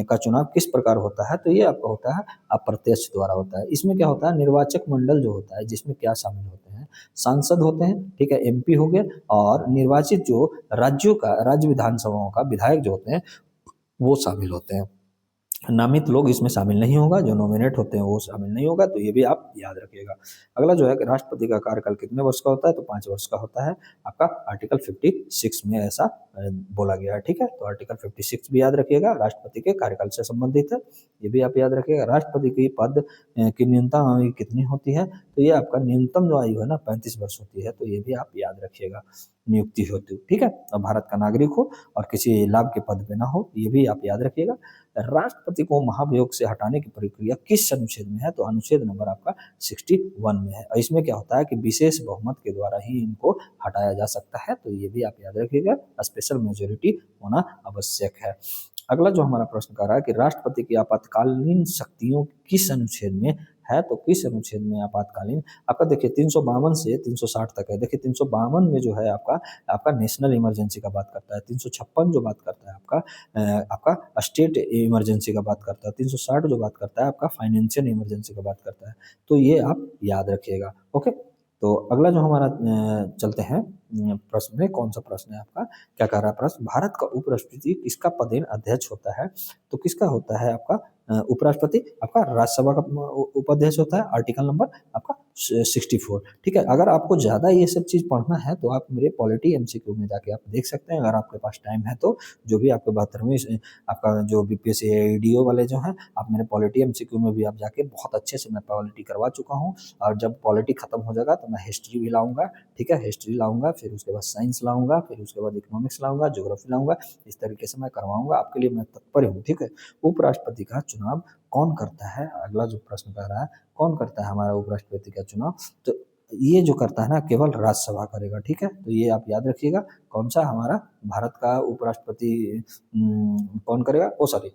का चुनाव किस प्रकार होता है, तो ये आपका होता है अप्रत्यक्ष द्वारा होता है। इसमें क्या होता है, निर्वाचक मंडल जो होता है जिसमें क्या शामिल होते हैं, सांसद होते हैं, ठीक है, एमपी हो गए, और निर्वाचित जो राज्यों का राज्य विधानसभाओं का विधायक जो होते हैं वो शामिल होते हैं। नामित लोग इसमें शामिल नहीं होगा, जो नॉमिनेट होते हैं वो शामिल नहीं होगा, तो ये भी आप याद रखिएगा। अगला जो है कि राष्ट्रपति का कार्यकाल कितने वर्ष का होता है, तो 5 वर्ष का होता है। आपका आर्टिकल 56 में ऐसा बोला गया है, ठीक है, तो आर्टिकल 56 भी याद रखिएगा, राष्ट्रपति के कार्यकाल से संबंधित है, ये भी आप याद रखिएगा। राष्ट्रपति की पद की न्यूनतम आयु कितनी होती है, तो ये आपका न्यूनतम जो आयु है ना 35 वर्ष होती है, तो ये भी आप याद रखिएगा, नियुक्ति होती, ठीक है, और भारत का नागरिक हो और किसी लाभ के पद पे ना हो, ये भी आप याद रखिएगा। राष्ट्रपति को महाभियोग से हटाने की प्रक्रिया किस अनुच्छेद में है, तो अनुच्छेद नंबर आपका 61 में है, और इसमें क्या होता है कि विशेष बहुमत के द्वारा ही इनको हटाया जा सकता है, तो ये भी आप याद रखिएगा, स्पेशल मेजोरिटी होना आवश्यक है। अगला जो हमारा प्रश्न कर रहा है कि राष्ट्रपति की आपातकालीन शक्तियों किस अनुच्छेद में है, तो किस अनुच्छेद में आपातकालीन, आपका देखिए 352 से 360 तक है। देखिए 352 में जो है आपका नेशनल इमरजेंसी का बात करता है, 356 जो बात करता है आपका स्टेट इमरजेंसी का बात करता है, 360 जो बात करता है आपका फाइनेंशियल इमरजेंसी का बात करता है, तो ये आप याद रखिएगा, ओके। तो अगला जो हमारा चलते हैं प्रश्न में, कौन सा प्रश्न है आपका, क्या कह रहा है प्रश्न, भारत का उपराष्ट्रपति किसका पदेन अध्यक्ष होता है, तो किसका होता है आपका उपराष्ट्रपति, आपका राज्यसभा का उपाध्यक्ष होता है, आर्टिकल नंबर आपका 64, ठीक है। अगर आपको ज़्यादा ये सब चीज़ पढ़ना है तो आप मेरे पॉलिटी एमसीक्यू में जाके आप देख सकते हैं, अगर आपके पास टाइम है तो, जो भी आपके 72वीं आपका जो बीपीएससी एडीओ वाले जो हैं, आप मेरे पॉलिटी एमसीक्यू में भी आप जाके बहुत अच्छे से मैं पॉलिटी करवा चुका हूँ, और जब पॉलिटी खत्म हो जाएगा तो मैं हिस्ट्री भी लाऊंगा, ठीक है, हिस्ट्री लाऊंगा, फिर उसके बाद साइंस लाऊंगा, फिर उसके बाद इकोनॉमिक्स लाऊंगा, ज्योग्राफी लाऊंगा, इस तरीके से मैं करवाऊंगा आपके लिए, मैं तत्पर हूँ, ठीक है। उपराष्ट्रपति का चुनाव कौन करता है, अगला जो प्रश्न कर रहा है कौन करता है हमारा उपराष्ट्रपति का चुनाव, तो ये जो करता है ना केवल राज्यसभा करेगा, ठीक है, तो ये आप याद रखिएगा, कौन सा हमारा भारत का उपराष्ट्रपति कौन करेगा, ओ सॉरी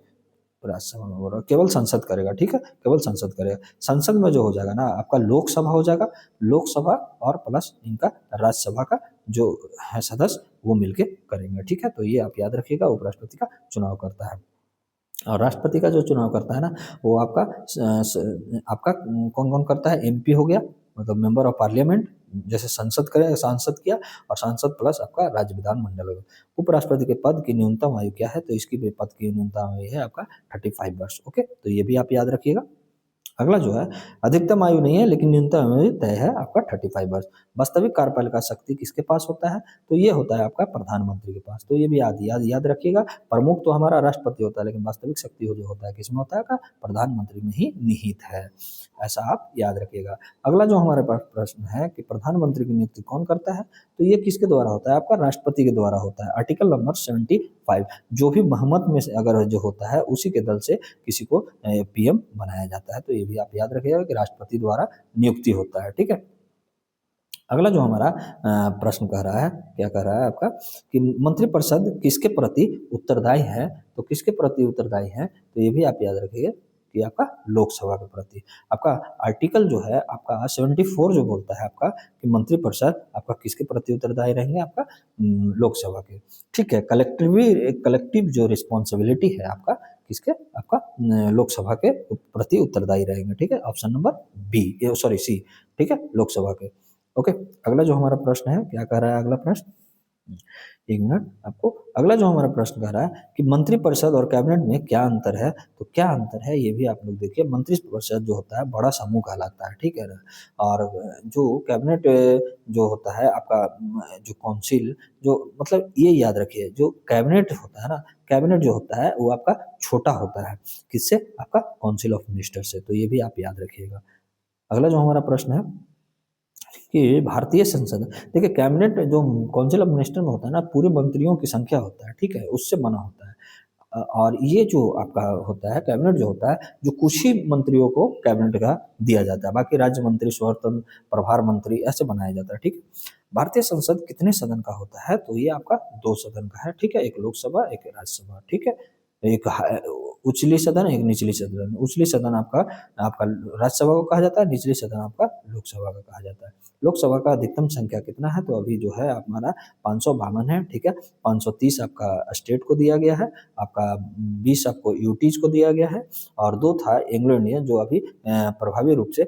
राज्यसभा में बोल रहा हूँ, केवल संसद करेगा, ठीक है, केवल संसद करेगा। संसद में जो हो जाएगा ना आपका लोकसभा हो जाएगा, लोकसभा और प्लस इनका राज्यसभा का जो है सदस्य वो मिलके करेंगे, ठीक है, तो ये आप याद रखिएगा, उपराष्ट्रपति का चुनाव करता है। और राष्ट्रपति का जो चुनाव करता है ना वो आपका कौन कौन करता है, एमपी हो गया, मतलब मेंबर ऑफ पार्लियामेंट, जैसे संसद करे सांसद किया, और सांसद प्लस आपका राज्य विधानमंडल हो गया। उपराष्ट्रपति के पद की न्यूनतम आयु क्या है, तो इसकी भी पद की न्यूनतम आयु है आपका 35 वर्ष, ओके, तो ये भी आप याद रखिएगा। अगला जो है अधिकतम आयु नहीं है लेकिन न्यूनतम आयु तय है आपका 35 वर्ष। वास्तविक कार्यपालिका शक्ति किसके पास होता है, तो ये होता है आपका प्रधानमंत्री के पास, तो ये भी याद रखिएगा। प्रमुख तो हमारा राष्ट्रपति होता है लेकिन वास्तविक शक्ति जो होता है किसमें होता है का, प्रधानमंत्री में ही निहित है, ऐसा आप याद रखिएगा। अगला जो हमारे पास प्रश्न है कि प्रधानमंत्री की नियुक्ति कौन करता है, तो ये किसके द्वारा होता है, आपका राष्ट्रपति के द्वारा होता है, आर्टिकल नंबर 75, जो भी बहुमत में से अगर जो होता है उसी के दल से किसी को पीएम बनाया जाता है, तो ये भी आप याद रखिएगा कि राष्ट्रपति द्वारा नियुक्ति होता है, ठीक है। अगला जो हमारा प्रश्न कह रहा है, क्या कह रहा है आपका कि मंत्रिपरिषद किसके प्रति उत्तरदायी है, तो किसके प्रति उत्तरदायी है, तो ये भी आप याद रखिएगा कि आपका लोकसभा के प्रति। आपका आर्टिकल जो है आपका 74 जो बोलता है आपका कि मंत्रिपरिषद आपका किसके प्रति उत्तरदायी रहेंगे, आपका लोकसभा के, ठीक है। कलेक्टिव जो रिस्पॉन्सिबिलिटी है आपका किसके, आपका लोकसभा के प्रति उत्तरदायी रहेंगे। ठीक है, option number B, sorry C. ठीक है, लोकसभा के। ओके, अगला जो हमारा प्रश्न है, क्या कह रहा है अगला प्रश्न, एक मिनट आपको। अगला जो हमारा प्रश्न कह रहा है कि मंत्रिपरिषद और कैबिनेट में क्या अंतर है, तो क्या अंतर है ये भी आप लोग देखिए। मंत्रिपरिषद जो होता है बड़ा समूह कहलाता है, ठीक है ना, और जो कैबिनेट जो होता है आपका जो काउंसिल, जो मतलब ये याद रखिए, जो कैबिनेट होता है ना, कैबिनेट जो होता है वो आपका छोटा होता है, किससे, आपका काउंसिल ऑफ मिनिस्टर से, तो ये भी आप याद रखिएगा। अगला जो हमारा प्रश्न है कि भारतीय संसद, देखिए कैबिनेट जो काउंसिल ऑफ मिनिस्टर में होता है ना, पूरे मंत्रियों की संख्या होता है, ठीक है, उससे बना होता है। और ये जो आपका होता है कैबिनेट जो होता है, जो कुछ ही मंत्रियों को कैबिनेट का दिया जाता है, बाकी राज्य मंत्री, स्वतंत्र प्रभार मंत्री ऐसे बनाया जाता है। ठीक है, भारतीय संसद कितने सदन का होता है, तो ये आपका 2 सदन का है। ठीक है, एक लोकसभा, एक राज्यसभा। ठीक है, एक उचली सदन, एक निचली सदन। उचली सदन आपका आपका राज्यसभा को कहा जाता है, निचली सदन आपका लोकसभा का कहा जाता है। लोकसभा का अधिकतम संख्या कितना है, तो अभी जो है हमारा 552 है। ठीक है, 530 आपका स्टेट को दिया गया है, आपका 20 आपको यूटीज को दिया गया है, और 2 था एंग्लो इंडियन, जो अभी प्रभावी रूप से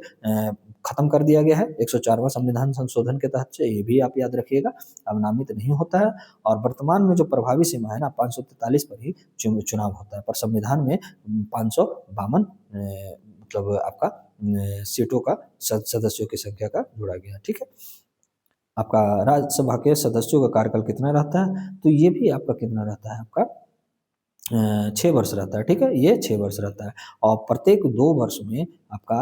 खत्म कर दिया गया है 104वां संविधान संशोधन के तहत से, ये भी आप याद रखिएगा, अब नामित नहीं होता है। और वर्तमान में जो प्रभावी सीमा है ना, 543 पर ही चुनाव होता है, पर संविधान में 552 मतलब आपका सीटों का सदस्यों की संख्या का जोड़ा गया। ठीक है, आपका राज्यसभा के सदस्यों का कार्यकाल कितना रहता है, तो ये भी आपका कितना रहता है, आपका 6 वर्ष रहता है। ठीक है, ये 6 वर्ष रहता है, और प्रत्येक 2 वर्ष में आपका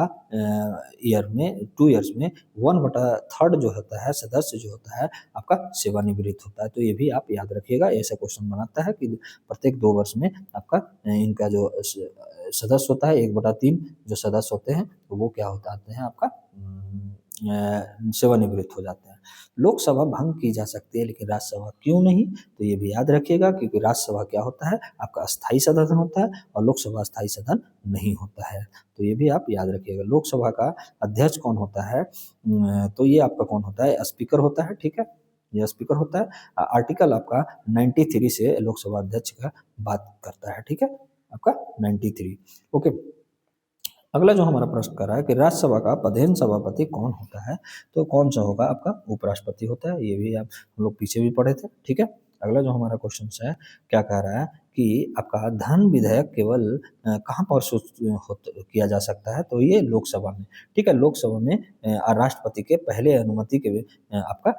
ईयर में 2 ईयर्स में 1/3 जो होता है सदस्य जो होता है आपका सेवानिवृत्त होता है, तो ये भी आप याद रखिएगा। ऐसा क्वेश्चन बनाता है कि प्रत्येक 2 वर्ष में आपका इनका जो सदस्य होता है 1/3 जो सदस्य होते हैं, तो वो क्या होते हैं आपका सेवानिवृत्त हो जाते हैं। लोकसभा भंग की जा सकती है, लेकिन राज्यसभा क्यों नहीं, तो ये भी याद रखिएगा, क्योंकि राज्यसभा क्या होता है, आपका अस्थायी सदन होता है, और लोकसभा अस्थायी सदन नहीं होता है, तो ये भी आप याद रखिएगा। लोकसभा का अध्यक्ष कौन होता है, तो ये आपका कौन होता है, स्पीकर होता है। ठीक है, ये स्पीकर होता है। आर्टिकल आपका 93 से लोकसभा अध्यक्ष का बात करता है। ठीक है, आपका 93। ओके, अगला जो हमारा प्रश्न कर रहा है कि राज्यसभा का प्रधान सभापति कौन होता है, तो कौन सा होगा, आपका उपराष्ट्रपति होता है, ये भी आप हम लोग पीछे भी पढ़े थे। ठीक है, अगला जो हमारा क्वेश्चन है, क्या कह रहा है कि आपका धन विधेयक केवल कहाँ प्रस्तुत किया जा सकता है, तो ये लोकसभा में। ठीक है, लोकसभा में राष्ट्रपति के पहले अनुमति के आपका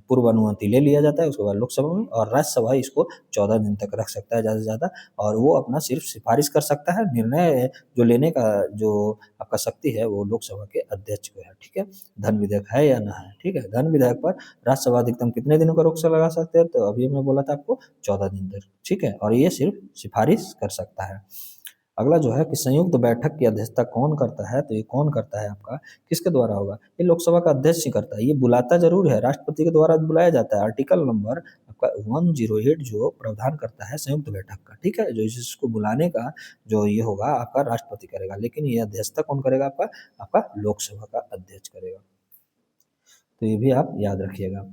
पूर्व अनुमति ले लिया जाता है, उसके बाद लोकसभा में, और राज्यसभा इसको 14 दिन तक रख सकता है ज़्यादा से ज़्यादा, और वो अपना सिर्फ सिफारिश कर सकता है, निर्णय जो लेने का जो आपका शक्ति है वो लोकसभा के अध्यक्ष को है। ठीक है, धन विधेयक है या ना है। ठीक है, धन विधेयक पर राज्यसभा अधिकतम कितने दिनों का रोक से लगा सकते हैं, तो अभी मैं बोला था आपको 14 दिन तक। ठीक है, और ये सिर्फ सिफारिश कर सकता है। अगला जो है कि संयुक्त बैठक की अध्यक्षता कौन करता है, तो ये कौन करता है आपका, किसके द्वारा होगा, ये लोकसभा का अध्यक्ष ही करता है। ये बुलाता जरूर है, राष्ट्रपति के द्वारा बुलाया जाता है। आर्टिकल नंबर आपका 108 जो प्रावधान करता है संयुक्त बैठक का। ठीक है, जो इसको बुलाने का जो ये होगा आपका राष्ट्रपति करेगा, लेकिन ये अध्यक्षता कौन करेगा, आपका आपका लोकसभा का अध्यक्ष करेगा, तो ये भी आप याद रखिएगा।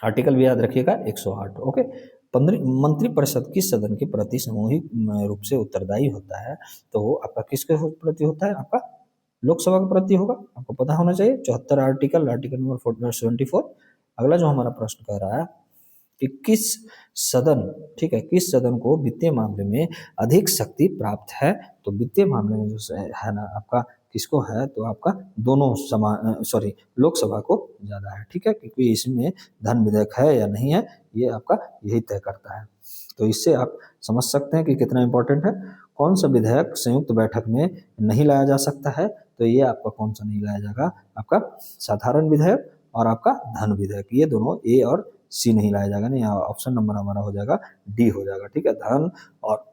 आर्टिकल भी याद रखिएगा 108। ओके, मंत्रिपरिषद किस सदन के प्रति सामूहिक रूप से उत्तरदायी होता है, तो वो आपका किसके प्रति होता है, आपका लोकसभा के प्रति होगा, आपको पता होना चाहिए। 74 आर्टिकल नंबर 74। अगला जो हमारा प्रश्न कह रहा है कि किस सदन, ठीक है, किस सदन को वित्तीय मामले में अधिक शक्ति प्राप्त है, तो वित्तीय मामले में जो है ना आपका किसको है, तो आपका दोनों समान, सॉरी, लोकसभा को ज़्यादा है। ठीक है, क्योंकि इसमें धन विधेयक है या नहीं है, ये आपका यही तय करता है। तो इससे आप समझ सकते हैं कि कितना इंपॉर्टेंट है। कौन सा विधेयक संयुक्त बैठक में नहीं लाया जा सकता है, तो ये आपका कौन सा नहीं लाया जाएगा, आपका साधारण विधेयक और आपका धन विधेयक, ये दोनों ए और सी नहीं लाया जाएगा, नहीं, ऑप्शन नंबर हमारा हो जाएगा डी हो जाएगा। ठीक है, धन और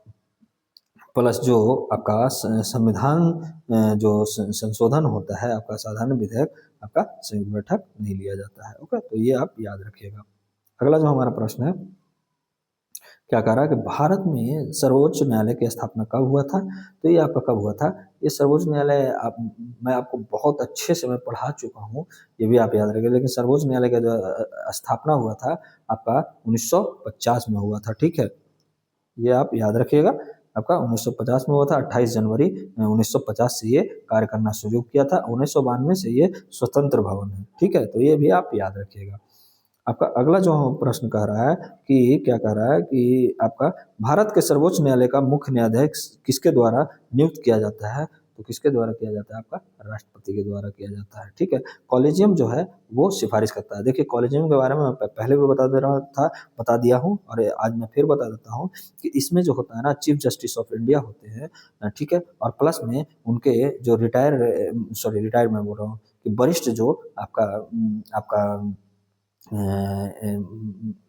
प्लस जो आपका संविधान जो संशोधन होता है आपका साधारण विधेयक, आपका संयुक्त बैठक नहीं लिया जाता है। ओके, तो ये आप याद रखिएगा। अगला जो हमारा प्रश्न है, क्या कह रहा है कि भारत में सर्वोच्च न्यायालय की स्थापना कब हुआ था, तो ये आपका कब हुआ था, ये सर्वोच्च न्यायालय मैं आपको बहुत अच्छे से मैं पढ़ा चुका हूँ, ये भी आप याद रखिए, लेकिन सर्वोच्च न्यायालय का जो स्थापना हुआ था आपका 1950 में हुआ था। ठीक है, ये आप याद रखिएगा। आपका 1950 में हुआ था, 28 जनवरी 1950 से ये कार्य करना शुरू किया था, 1992 से ये स्वतंत्र भवन है, ठीक है। तो ये भी आप याद रखिएगा। आपका अगला जो प्रश्न कह रहा है कि क्या कह रहा है कि आपका भारत के सर्वोच्च न्यायालय का मुख्य न्यायाधीश किसके द्वारा नियुक्त किया जाता है? तो किसके द्वारा किया जाता है? आपका राष्ट्रपति के द्वारा किया जाता है, ठीक है। कॉलेजियम जो है वो सिफारिश करता है। देखिए कॉलेजियम के बारे में मैं पहले भी बता दे रहा था, बता दिया हूँ और आज मैं फिर बता देता हूँ कि इसमें जो होता है ना, चीफ जस्टिस ऑफ इंडिया होते हैं, ठीक है। और प्लस में उनके जो रिटायर मैं बोल रहा हूँ कि वरिष्ठ जो आपका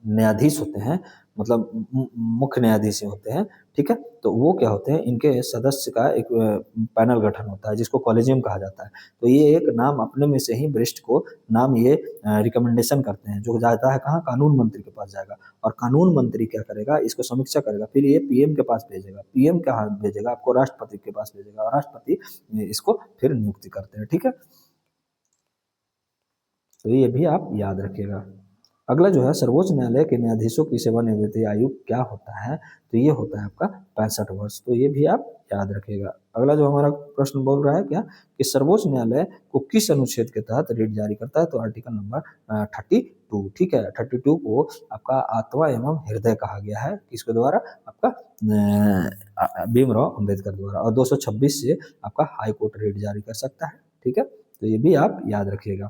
न्यायाधीश होते हैं, मतलब मुख्य न्यायाधीश होते हैं, ठीक है। तो वो क्या होते हैं, इनके सदस्य का एक पैनल गठन होता है जिसको कॉलेजियम कहा जाता है। तो ये एक नाम अपने में से ही वरिष्ठ को नाम ये रिकमेंडेशन करते हैं, जो जाता है कहाँ, कानून मंत्री के पास जाएगा और कानून मंत्री क्या करेगा, इसको समीक्षा करेगा, फिर ये पीएम के पास भेजेगा, पीएम कहाँ भेजेगा, आपको राष्ट्रपति के पास भेजेगा और राष्ट्रपति इसको फिर नियुक्ति करते हैं, ठीक है। तो ये भी आप याद रखिएगा। अगला जो है, सर्वोच्च न्यायालय के न्यायाधीशों की सेवानिवृत्ति आयु क्या होता है? तो ये होता है आपका 65 वर्ष। तो ये भी आप याद रखिएगा। अगला जो हमारा प्रश्न बोल रहा है क्या, कि सर्वोच्च न्यायालय को किस अनुच्छेद के तहत रिट जारी करता है? तो आर्टिकल नंबर 32, ठीक है। 32 को आपका आत्मा एवं हृदय कहा गया है, किसके द्वारा? आपका भीमराव अम्बेडकर द्वारा। और 226 से आपका हाई कोर्ट रिट जारी कर सकता है, ठीक है। तो ये भी आप याद रखिएगा।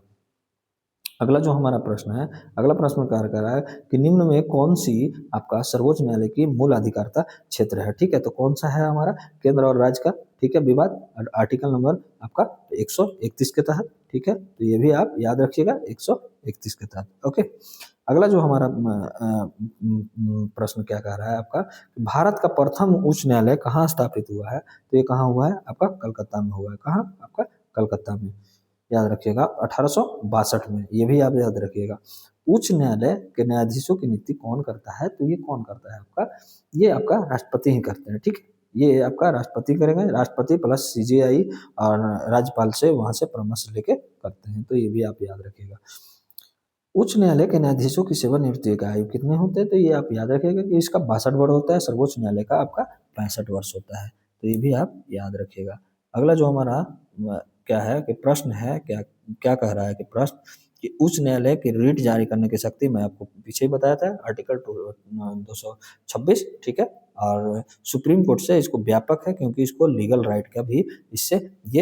अगला जो हमारा प्रश्न है, अगला प्रश्न कार्य कर रहा है कि निम्न में कौन सी आपका सर्वोच्च न्यायालय की मूल अधिकारिता क्षेत्र है, ठीक है। तो कौन सा है हमारा? केंद्र और राज्य का, ठीक है, विवाद, आर्टिकल नंबर आपका 131 के तहत, ठीक है। तो ये भी आप याद रखिएगा, 131 के तहत, ओके। अगला जो हमारा प्रश्न क्या कह रहा है आपका, भारत का प्रथम उच्च न्यायालय कहाँ स्थापित हुआ है? तो ये कहाँ हुआ है? आपका कलकत्ता में हुआ है। कहाँ? आपका कलकत्ता में, याद रखिएगा, 1862 में। ये भी आप याद रखिएगा। उच्च न्यायालय के न्यायाधीशों की नियुक्ति कौन करता है? तो ये कौन करता है आपका? ये आपका राष्ट्रपति ही करते हैं, ठीक है। ये आपका राष्ट्रपति करेंगे, राष्ट्रपति प्लस सीजेआई और राज्यपाल से वहां से परामर्श लेके करते हैं। तो ये भी आप याद रखिएगा। उच्च न्यायालय के न्यायाधीशों की सेवानिवृत्ति का आयु कितने होते हैं? तो ये आप याद रखिएगा कि इसका 62 वर्ष होता है, सर्वोच्च न्यायालय का आपका 65 वर्ष होता है। तो ये भी आप याद रखिएगा। अगला जो हमारा क्या है कि प्रश्न है, क्या क्या कह रहा है कि प्रश्न, कि उच्च न्यायालय की रिट जारी करने की शक्ति मैं आपको पीछे ही बताया था, आर्टिकल 226, ठीक है। और सुप्रीम कोर्ट से इसको व्यापक है, क्योंकि इसको लीगल राइट का भी इससे ये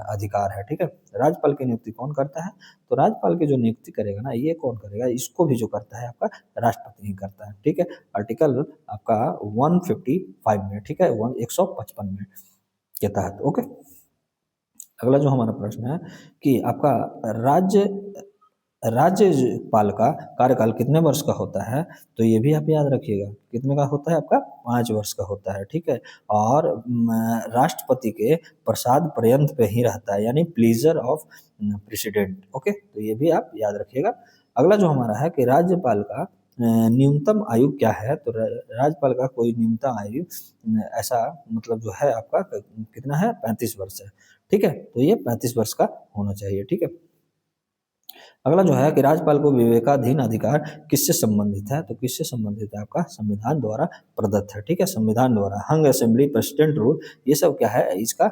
अधिकार है, ठीक है। राज्यपाल की नियुक्ति कौन करता है? तो राज्यपाल की जो नियुक्ति करेगा ना, ये कौन करेगा? इसको भी जो करता है आपका राष्ट्रपति ही करता है, ठीक है। आर्टिकल आपका 155 में, ठीक है, 155 में के तहत, ओके। अगला जो हमारा प्रश्न है कि आपका राज्य राज्यपाल का कार्यकाल कितने वर्ष का होता है? तो ये भी आप याद रखिएगा, कितने का होता है आपका? 5 वर्ष का होता है, ठीक है। और राष्ट्रपति के प्रसाद पर्यंत पे ही रहता है, यानी प्लीजर ऑफ प्रेसिडेंट, ओके। तो ये भी आप याद रखिएगा। अगला जो हमारा है कि राज्यपाल का न्यूनतम आयु क्या है? तो राज्यपाल का कोई न्यूनतम आयु ऐसा मतलब जो है आपका कितना है? 35 वर्ष है, ठीक है। तो ये 35 वर्ष का होना चाहिए, ठीक है। अगला जो है कि राज्यपाल को विवेकाधीन अधिकार किससे संबंधित है? तो किससे संबंधित है? आपका संविधान द्वारा प्रदत्त है, ठीक है। संविधान द्वारा हंग असेंबली, प्रेसिडेंट रूल, ये सब क्या है? इसका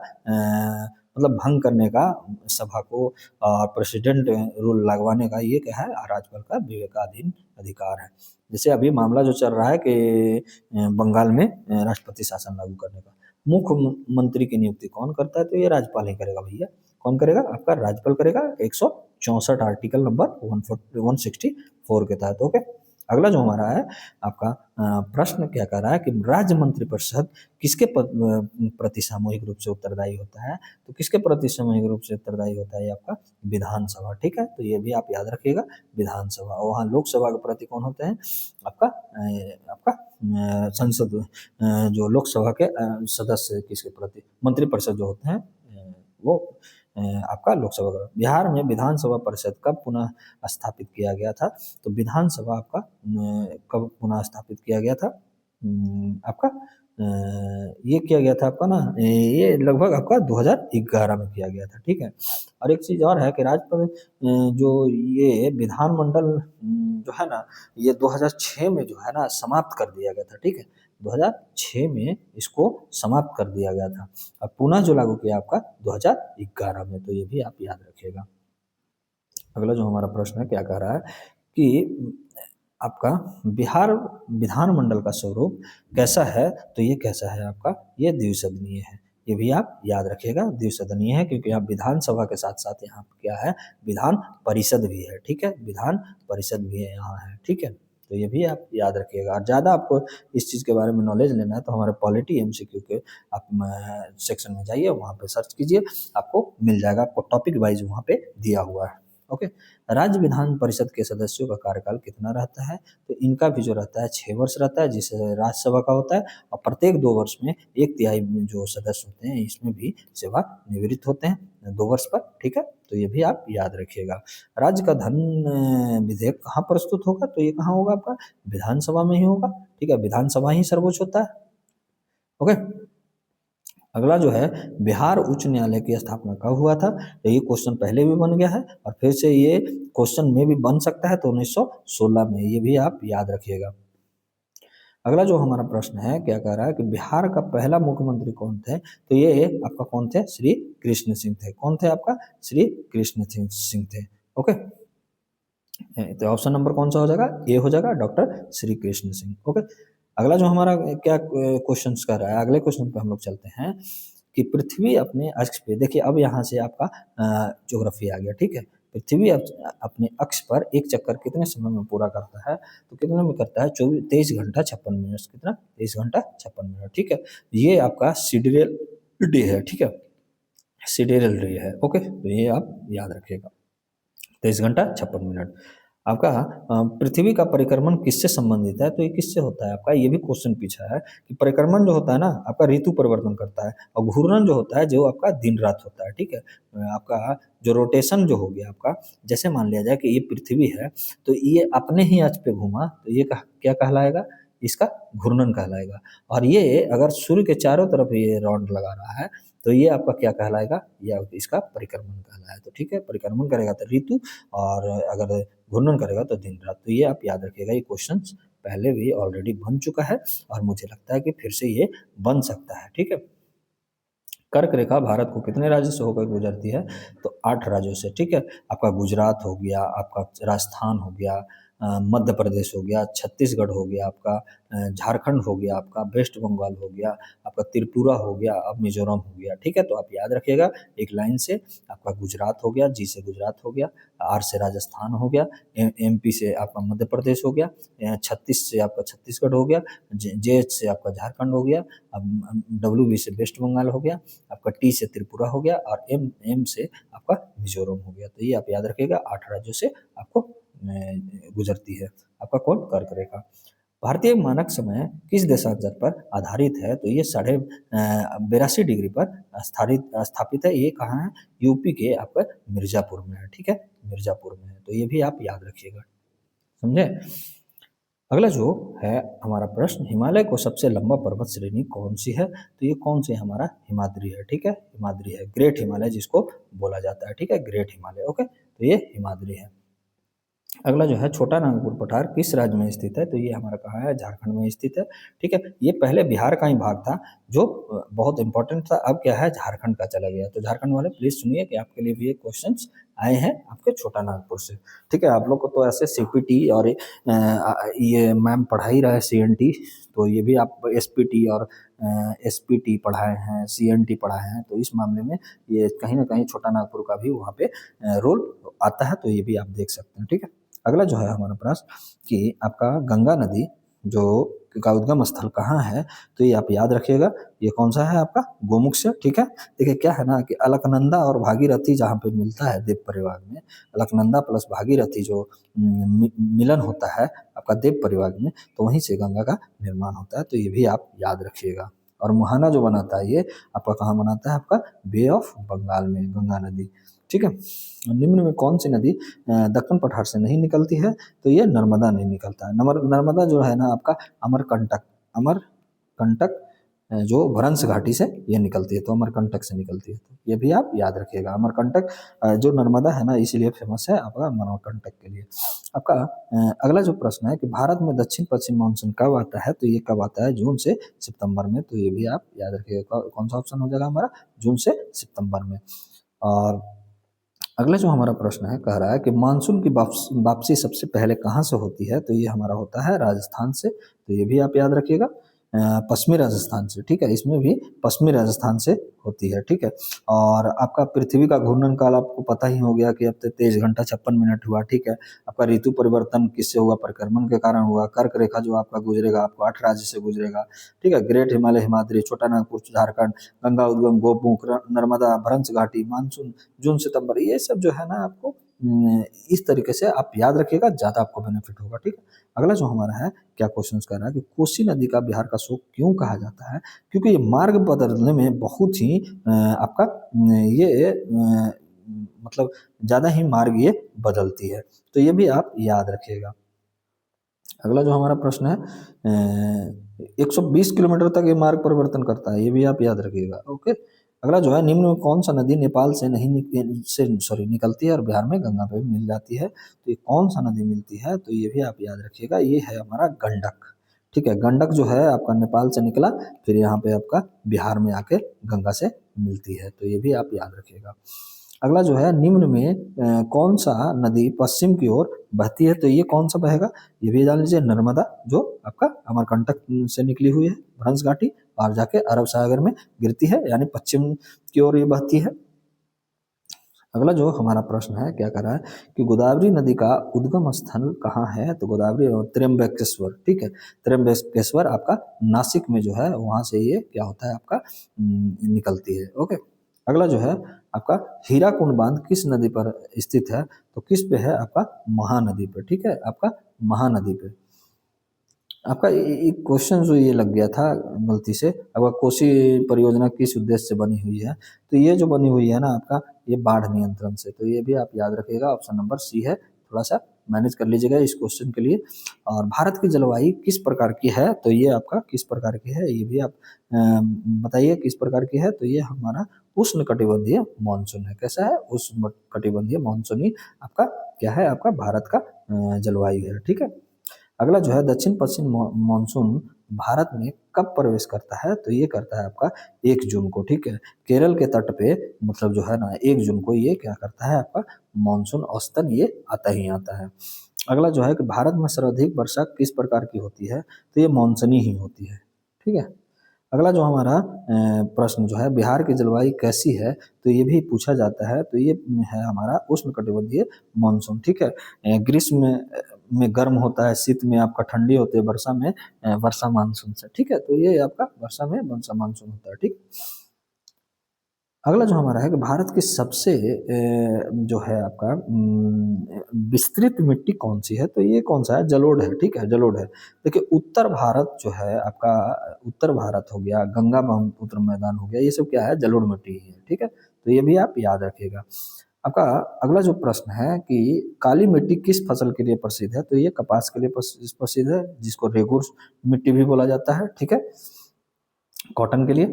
मतलब भंग करने का, सभा को और प्रेसिडेंट रूल लगवाने का, ये क्या है? राज्यपाल का विवेकाधीन अधिकार है। जैसे अभी मामला जो चल रहा है कि बंगाल में राष्ट्रपति शासन लागू करने का, मुख्यमंत्री की नियुक्ति कौन करता है? तो ये राज्यपाल ही करेगा भैया। कौन करेगा? आपका राज्यपाल करेगा, 164 आर्टिकल नंबर 164 के तहत, ओके। अगला जो हमारा है आपका प्रश्न क्या कर रहा है कि राज्य मंत्रिपरिषद किसके प्रति सामूहिक रूप से उत्तरदायी होता है? तो किसके प्रति सामूहिक रूप से उत्तरदायी होता है? आपका विधानसभा, ठीक है। तो ये भी आप याद रखिएगा, विधानसभा। और वहाँ लोकसभा के प्रति कौन होते हैं? आपका संसद, जो लोकसभा के सदस्य, किसके प्रति? मंत्रिपरिषद जो होते हैं वो आपका लोकसभा का। बिहार में विधानसभा परिषद कब पुनः स्थापित किया गया था? तो विधानसभा आपका कब पुनः स्थापित किया गया था? आपका ये किया गया था आपका ना, ये लगभग आपका 2011 में किया गया था, ठीक है। और एक चीज़ और है कि राज्यपाल जो ये विधानमंडल जो है ना, ये 2006 में जो है ना समाप्त कर दिया गया था, ठीक है। 2006 में इसको समाप्त कर दिया गया था और पुनः जो लागू किया आपका 2011 में। तो ये भी आप याद रखिएगा। अगला जो हमारा प्रश्न है क्या कह रहा है कि आपका बिहार विधानमंडल का स्वरूप कैसा है, तो ये कैसा है आपका, ये द्विसदनीय है। ये भी आप याद रखिएगा, द्विसदनीय है क्योंकि यहाँ विधानसभा के साथ साथ यहाँ क्या है, विधान परिषद भी है। ठीक है, विधान परिषद भी है यहाँ है। ठीक है, तो ये भी आप याद रखिएगा। और ज़्यादा आपको इस चीज़ के बारे में नॉलेज लेना है तो हमारे पॉलिटी एमसीक्यू के आप सेक्शन में जाइए, वहाँ पे सर्च कीजिए, आपको मिल जाएगा। आपको टॉपिक वाइज वहाँ पे दिया हुआ है। ओके, राज्य विधान परिषद के सदस्यों का कार्यकाल कितना रहता है, तो इनका भी जो रहता है 6 वर्ष रहता है, जिससे राज्यसभा का होता है। और प्रत्येक 2 वर्ष में 1/3 में जो सदस्य होते हैं इसमें भी सेवानिवृत्त होते हैं 2 वर्ष पर। ठीक है, तो ये भी आप याद रखिएगा। राज्य का धन विधेयक कहाँ प्रस्तुत होगा, तो ये कहाँ होगा आपका, विधानसभा में ही होगा। ठीक है, विधानसभा ही सर्वोच्च होता है। ओके, अगला जो है बिहार उच्च न्यायालय की स्थापना कब हुआ था, तो ये क्वेश्चन पहले भी बन गया है और फिर से ये क्वेश्चन में भी बन सकता है, तो 1916 में। ये भी आप याद रखिएगा। अगला जो हमारा प्रश्न है क्या कह रहा है कि बिहार का पहला मुख्यमंत्री कौन थे, तो ये आपका कौन थे, श्री कृष्ण सिंह थे। कौन थे आपका, श्री कृष्ण सिंह थे। ओके, तो ऑप्शन नंबर कौन सा हो जाएगा, ए हो जाएगा, डॉक्टर श्री कृष्ण सिंह। ओके, अगला जो हमारा क्या क्वेश्चन कर रहा है, अगले क्वेश्चन पे हम लोग चलते हैं कि पृथ्वी अपने अक्ष पे, देखिए अब यहाँ से आपका ज्योग्राफी आ गया। ठीक है, पृथ्वी अपने अक्ष पर एक चक्कर कितने समय में पूरा करता है, तो कितने में करता है, 23 घंटा 56 मिनट। कितना, 23 घंटा 56 मिनट। ठीक है, ये आपका सिडिरल डे है। ठीक है, सिडिरल डे है। ओके, तो ये आप याद रखिएगा, 23 घंटा 56 मिनट। आपका पृथ्वी का परिक्रमण किससे संबंधित है, तो ये किससे होता है आपका, ये भी क्वेश्चन पूछा है कि परिक्रमण जो होता है ना आपका ऋतु परिवर्तन करता है, और घूर्णन जो होता है जो आपका दिन रात होता है। ठीक है, आपका जो रोटेशन जो हो गया आपका, जैसे मान लिया जाए कि ये पृथ्वी है तो ये अपने ही अक्ष पे घूमा, तो ये क्या कहलाएगा, इसका घूर्णन कहलाएगा। और ये अगर सूर्य के चारों तरफ ये राउंड लगा रहा है तो ये आपका क्या कहलाएगा, या इसका परिक्रमण कहलाएगा। तो ठीक है, परिक्रमण करेगा तो ऋतु, और अगर घूर्णन करेगा तो दिन रात। तो ये आप याद रखिएगा, ये क्वेश्चन पहले भी ऑलरेडी बन चुका है और मुझे लगता है कि फिर से ये बन सकता है। ठीक है, कर्क रेखा भारत को कितने राज्यों से होकर गुजरती है, तो 8 राज्यों से। ठीक है, आपका गुजरात हो गया, आपका राजस्थान हो गया, मध्य प्रदेश हो गया, छत्तीसगढ़ हो गया, आपका झारखंड हो गया, आपका वेस्ट बंगाल हो गया, आपका त्रिपुरा हो गया, अब मिजोरम हो गया। ठीक है, तो आप याद रखिएगा एक लाइन से, आपका गुजरात हो गया, जी से गुजरात हो गया, आर से राजस्थान हो गया, एमपी से आपका मध्य प्रदेश हो गया, 36 से आपका छत्तीसगढ़ हो गया, जे से आपका झारखंड हो गया, अब डब्ल्यू से वेस्ट बंगाल हो गया, आपका टी से त्रिपुरा हो गया, और एम से आपका मिजोरम हो गया। तो ये आप याद रखिएगा, 8 राज्यों से आपको गुजरती है आपका कौन, कर्क रेखा। भारतीय मानक समय किस देशांतर पर आधारित है, तो ये 82.82 डिग्री पर स्थापित है। ये कहाँ है, यूपी के आपका मिर्जापुर में है। ठीक है, मिर्जापुर में है। तो ये भी आप याद रखिएगा, समझे। अगला जो है हमारा प्रश्न, हिमालय को सबसे लंबा पर्वत श्रेणी कौन सी है, तो ये कौन सी हमारा, हिमाद्री है। ठीक है, हिमाद्री है, ग्रेट हिमालय जिसको बोला जाता है। ठीक है, ग्रेट हिमालय। ओके, तो ये हिमाद्री है। अगला जो है छोटा नागपुर पठार किस राज्य में स्थित है, तो ये हमारा कहाँ है, झारखंड में स्थित है। ठीक है, ये पहले बिहार का ही भाग था जो बहुत इंपॉर्टेंट था, अब क्या है, झारखंड का चला गया। तो झारखंड वाले प्लीज सुनिए कि आपके लिए भी ये क्वेश्चंस आए हैं आपके छोटा नागपुर से। ठीक है, आप लोग को तो ऐसे सीपीटी और ये मैम पढ़ा ही रहा है सीएनटी, तो ये भी आप एसपीटी और एसपीटी पढ़ाए हैं, सीएनटी पढ़ाए हैं, तो इस मामले में ये कहीं ना कहीं छोटा नागपुर का भी वहाँ पे रोल आता है, तो ये भी आप देख सकते हैं। ठीक है, अगला जो है हमारा प्रश्न कि आपका गंगा नदी जो का उद्गम स्थल कहाँ है, तो ये आप याद रखिएगा, ये कौन सा है आपका, गोमुख से। ठीक है, देखिए क्या है ना कि अलकनंदा और भागीरथी जहाँ पे मिलता है देव परिवार में, अलकनंदा प्लस भागीरथी जो मिलन होता है आपका देव परिवार में, तो वहीं से गंगा का निर्माण होता है। तो ये भी आप याद रखिएगा। और मुहाना जो बनाता है ये आपका कहाँ बनाता है, आपका बे ऑफ बंगाल में, गंगा नदी। ठीक है, निम्न में कौन सी नदी दक्कन पठार से नहीं निकलती है, तो ये नर्मदा नहीं निकलता है। नर्मदा जो है ना आपका अमरकंटक जो भ्रंश घाटी से ये निकलती है, तो अमरकंटक से निकलती है, तो ये भी आप याद रखिएगा। अमरकंटक जो नर्मदा है ना, इसीलिए फेमस है आपका अमरकंटक के लिए। आपका अगला जो प्रश्न है कि भारत में दक्षिण पश्चिम मानसून कब आता है, तो ये कब आता है, जून से सितंबर में, तो ये भी आप याद रखिएगा। कौन सा ऑप्शन हो जाएगा हमारा, जून से सितंबर में। और अगला जो हमारा प्रश्न है, कह रहा है कि मानसून की वापसी सबसे पहले कहाँ से होती है, तो ये हमारा होता है राजस्थान से, तो ये भी आप याद रखिएगा, पश्चिमी राजस्थान से, ठीक है, इसमें भी पश्चिमी राजस्थान से होती है, ठीक है। और आपका पृथ्वी का घूर्णन काल आपको पता ही हो गया कि अब 23 घंटा 56 मिनट हुआ, ठीक है। आपका ऋतु परिवर्तन किससे हुआ, परिक्रमण के कारण हुआ। कर्क रेखा जो आपका गुजरेगा, आपको 8 राज्य से गुजरेगा, ठीक है। ग्रेट हिमालय, हिमाद्री, छोटा नागपुर झारखंड, गंगा उद्गम गोमुख, नर्मदा, भ्रंश घाटी, मानसून, जून सितंबर, ये सब जो है ना आपको इस तरीके से आप याद रखिएगा, ज़्यादा आपको बेनिफिट होगा, ठीक है। अगला जो हमारा है, क्या क्वेश्चन कर रहा है कि कोसी नदी का बिहार का शोक क्यों कहा जाता है, क्योंकि ये मार्ग बदलने में बहुत ही आपका ये मतलब ज़्यादा ही मार्ग ये बदलती है, तो ये भी आप याद रखिएगा। अगला जो हमारा प्रश्न है 120 किलोमीटर तक ये मार्ग परिवर्तन करता है, ये भी आप याद रखिएगा, ओके। अगला जो है, निम्न में कौन सा नदी नेपाल से नहीं निकलती है और बिहार में गंगा पे मिल जाती है, तो ये कौन सा नदी मिलती है, तो ये भी आप याद रखिएगा, ये है हमारा गंडक, ठीक है। गंडक जो है आपका नेपाल से निकला, फिर यहाँ पे आपका बिहार में आके गंगा से मिलती है, तो ये भी आप याद रखिएगा। अगला जो है, निम्न में कौन सा नदी पश्चिम की ओर बहती है, तो ये कौन सा बहेगा, ये भी जान लीजिए, नर्मदा, जो आपका अमरकंटक से निकली हुई है, भ्रंश घाटी, और जाके अरब सागर में गिरती है, यानी पश्चिम की ओर ये बहती है। अगला जो हमारा प्रश्न है, क्या कर रहा है कि गोदावरी नदी का उद्गम स्थल कहाँ है, तो गोदावरी और त्र्यंबकेश्वर, ठीक है। त्र्यंबकेश्वर आपका नासिक में जो है, वहाँ से ये क्या होता है आपका निकलती है, ओके। अगला जो है आपका, हीराकुंड बांध किस नदी पर स्थित है, तो किस पे है, आपका महानदी पे, ठीक है, आपका महानदी पे। आपका एक क्वेश्चन जो ये लग गया था गलती से, आपका कोसी परियोजना किस उद्देश्य से बनी हुई है, तो ये जो बनी हुई है ना आपका, ये बाढ़ नियंत्रण से, तो ये भी आप याद रखिएगा, ऑप्शन नंबर सी है, थोड़ा सा मैनेज कर लीजिएगा इस क्वेश्चन के लिए। और भारत की जलवायु किस प्रकार की है, तो ये आपका किस प्रकार की है, ये भी आप बताइए किस प्रकार की है, तो ये हमारा उष्ण कटिबंधीय मानसून है। कैसा है, उष्ण कटिबंधीय मानसूनी आपका क्या है, आपका भारत का जलवायु है, ठीक है। अगला जो है, दक्षिण पश्चिम मानसून भारत में कब प्रवेश करता है, तो ये करता है आपका 1 जून को, ठीक है। केरल के तट पे मतलब जो है ना 1 जून को ये क्या करता है, आपका मानसून औसतन ये आता ही आता है। अगला जो है कि भारत में सर्वाधिक वर्षा किस प्रकार की होती है, तो ये मानसूनी ही होती है, ठीक है। अगला जो हमारा प्रश्न जो है, बिहार की जलवायु कैसी है, तो ये भी पूछा जाता है, तो ये है हमारा उष्णकटिबंधीय मानसून, ठीक है। ग्रीष्म में गर्म होता है, शीत में आपका ठंडी होती है, वर्षा में वर्षा मानसून से, ठीक है, तो ये आपका वर्षा में वर्षा मानसून होता है, ठीक। अगला जो हमारा है कि भारत की सबसे जो है आपका विस्तृत मिट्टी कौन सी है, तो ये कौन सा है, जलोढ़ है, ठीक है, जलोढ़ है। देखिए उत्तर भारत जो है आपका, उत्तर भारत हो गया, गंगा ब्रह्मपुत्र मैदान हो गया, ये सब क्या है, जलोढ़ मिट्टी ही है, ठीक है, तो ये भी आप याद रखिएगा। आपका अगला जो प्रश्न है कि काली मिट्टी किस फसल के लिए प्रसिद्ध है, तो ये कपास के लिए प्रसिद्ध है, जिसको रेगुर मिट्टी भी बोला जाता है, ठीक है, कॉटन के लिए,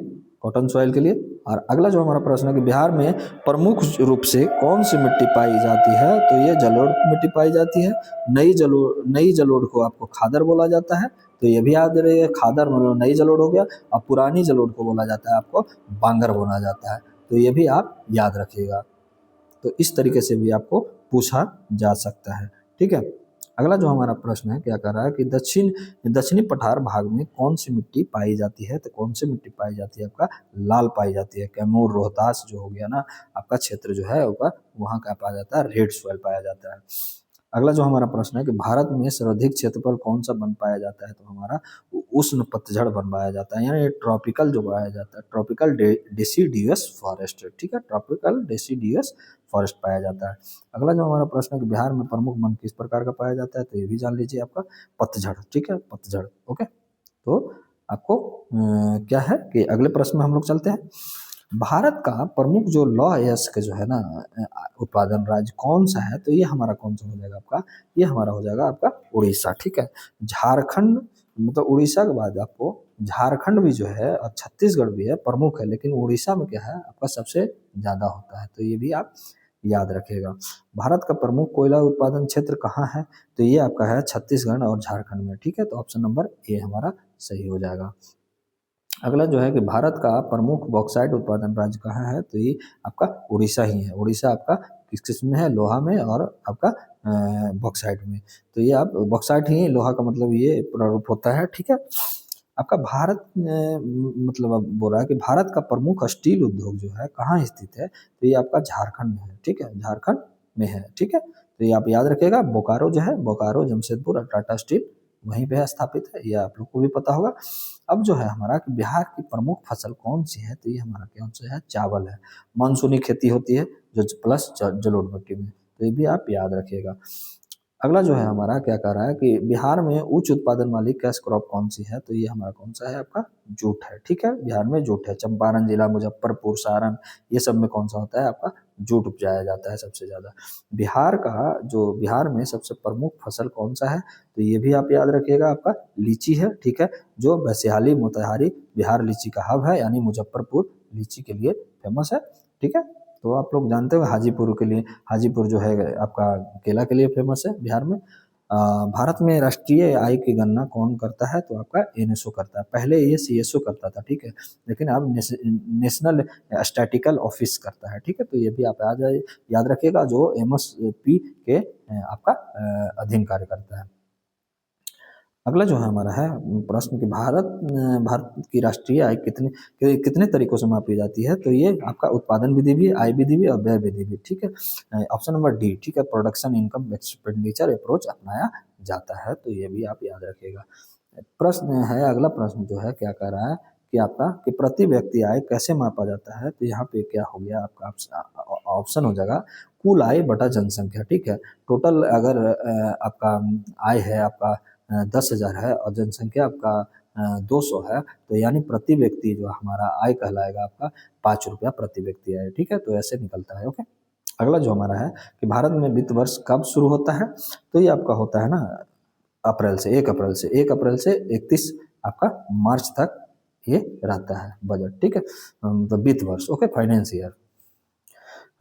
कॉटन सॉइल के लिए। और अगला जो हमारा प्रश्न है कि बिहार में प्रमुख रूप से कौन सी मिट्टी पाई जाती है, तो ये जलोढ़ मिट्टी पाई जाती है। नई जलोढ़ को आपको खादर बोला जाता है, तो ये भी याद रहिए, खादर मतलब नई जलोढ़ हो गया, और पुरानी जलोढ़ को बोला जाता है आपको बांगर बोला जाता है, तो ये भी आप याद रखिएगा। तो इस तरीके से भी आपको पूछा जा सकता है, ठीक है। अगला जो हमारा प्रश्न है, क्या कर रहा है कि दक्षिणी पठार भाग में कौन सी मिट्टी पाई जाती है, तो कौन सी मिट्टी पाई जाती है, आपका लाल पाई जाती है। कैमूर रोहतास जो हो गया ना आपका क्षेत्र जो है वहाँ का पाया जाता है, रेड सॉइल पाया जाता है। अगला जो हमारा प्रश्न है कि भारत में सर्वाधिक क्षेत्रफल कौन सा वन पाया जाता है, तो हमारा उष्ण पतझड़ वन पाया जाता है, यानी ट्रॉपिकल जो पाया जाता है, ट्रॉपिकल डेसिडियस फॉरेस्ट, ठीक है, ट्रॉपिकल डेसिडियस फॉरेस्ट पाया जाता है। अगला जो हमारा प्रश्न है कि बिहार में प्रमुख वन किस प्रकार का पाया जाता है, तो ये भी जान लीजिए, आपका पतझड़, ठीक है, पतझड़, ओके। तो आपको क्या है कि अगले प्रश्न में हम लोग चलते हैं। भारत का प्रमुख जो लौह अयस्क जो है ना उत्पादन राज्य कौन सा है, तो ये हमारा कौन सा हो जाएगा, आपका ये हमारा हो जाएगा आपका उड़ीसा, ठीक है। झारखंड मतलब उड़ीसा के बाद आपको झारखंड भी जो है और छत्तीसगढ़ भी है, प्रमुख है, लेकिन उड़ीसा में क्या है आपका सबसे ज़्यादा होता है, तो ये भी आप याद रखिएगा। भारत का प्रमुख कोयला उत्पादन क्षेत्र कहाँ है, तो ये आपका है छत्तीसगढ़ और झारखंड में, ठीक है, तो ऑप्शन नंबर ए हमारा सही हो जाएगा। अगला जो है कि भारत का प्रमुख बॉक्साइट उत्पादन राज्य कहाँ है, तो ये आपका उड़ीसा ही है। उड़ीसा आपका किस किस में है, लोहा में और आपका बॉक्साइट में, तो ये आप बॉक्साइट ही लोहा का मतलब ये प्रारूप होता है, ठीक है। आपका भारत मतलब अब बोल रहा है कि भारत का प्रमुख स्टील उद्योग जो है कहाँ स्थित है, तो ये आपका झारखंड में है, ठीक है, झारखंड में है, ठीक है, तो ये आप याद रखिएगा। बोकारो जो है, बोकारो जमशेदपुर और टाटा स्टील वहीं पे स्थापित है, ये आप लोग को भी पता होगा। अब जो है हमारा कि बिहार की प्रमुख फसल कौन सी है, तो ये हमारा कौन सा है, चावल है। मानसूनी खेती होती है जो प्लस जलोढ़ मिट्टी में, तो ये भी आप याद रखिएगा। अगला जो है हमारा क्या कह रहा है कि बिहार में उच्च उत्पादन वाली कैश क्रॉप कौन सी है, तो ये हमारा कौन सा है, आपका जूट है, ठीक है, बिहार में जूट है। चंपारण जिला, मुजफ्फरपुर, सारण, ये सब में कौन सा होता है, आपका जूट उपजाया जाता है सबसे ज्यादा। बिहार में सबसे प्रमुख फसल कौन सा है, तो ये भी आप याद रखिएगा, आपका लीची है, ठीक है, जो वैशाली मोतिहारी बिहार लीची का हब है, यानी मुजफ्फरपुर लीची के लिए फेमस है, ठीक है। तो आप लोग जानते हो हाजीपुर के लिए, हाजीपुर जो है आपका केला के लिए फेमस है बिहार में। भारत में राष्ट्रीय आय की गणना कौन करता है, तो आपका एनएसओ करता है। पहले ये सीएसओ करता था, ठीक है, लेकिन अब नेशनल स्टैटिकल ऑफिस करता है, ठीक है, तो ये भी आप याद रखिएगा, जो एमएसपी के आपका अधीन कार्य करता है। अगला जो है हमारा है प्रश्न कि भारत की राष्ट्रीय आय कितने तरीकों से मापी जाती है, तो ये आपका उत्पादन विधि भी, आय विधि भी और व्यय विधि भी, ठीक है, ऑप्शन नंबर डी, ठीक है, प्रोडक्शन इनकम एक्सपेंडिचर अप्रोच अपनाया जाता है, तो ये भी आप याद रखिएगा। प्रश्न है, अगला प्रश्न जो है क्या कह रहा है कि आपका कि प्रति व्यक्ति आय कैसे मापा जाता है, तो यहाँ पे क्या हो गया आपका ऑप्शन हो जाएगा कुल आय बटा जनसंख्या, ठीक है। टोटल अगर आपका आय है आपका 10,000 है और जनसंख्या आपका 200 है, तो यानी प्रति व्यक्ति जो हमारा आय कहलाएगा आपका 5 रुपया प्रति व्यक्ति आय, ठीक है, तो ऐसे निकलता है, ओके। अगला जो हमारा है कि भारत में वित्त वर्ष कब शुरू होता है, तो ये आपका होता है ना अप्रैल से, 1 अप्रैल से 31 आपका मार्च तक ये रहता है बजट, ठीक है, मतलब वित्त वर्ष, ओके, फाइनेंस ईयर।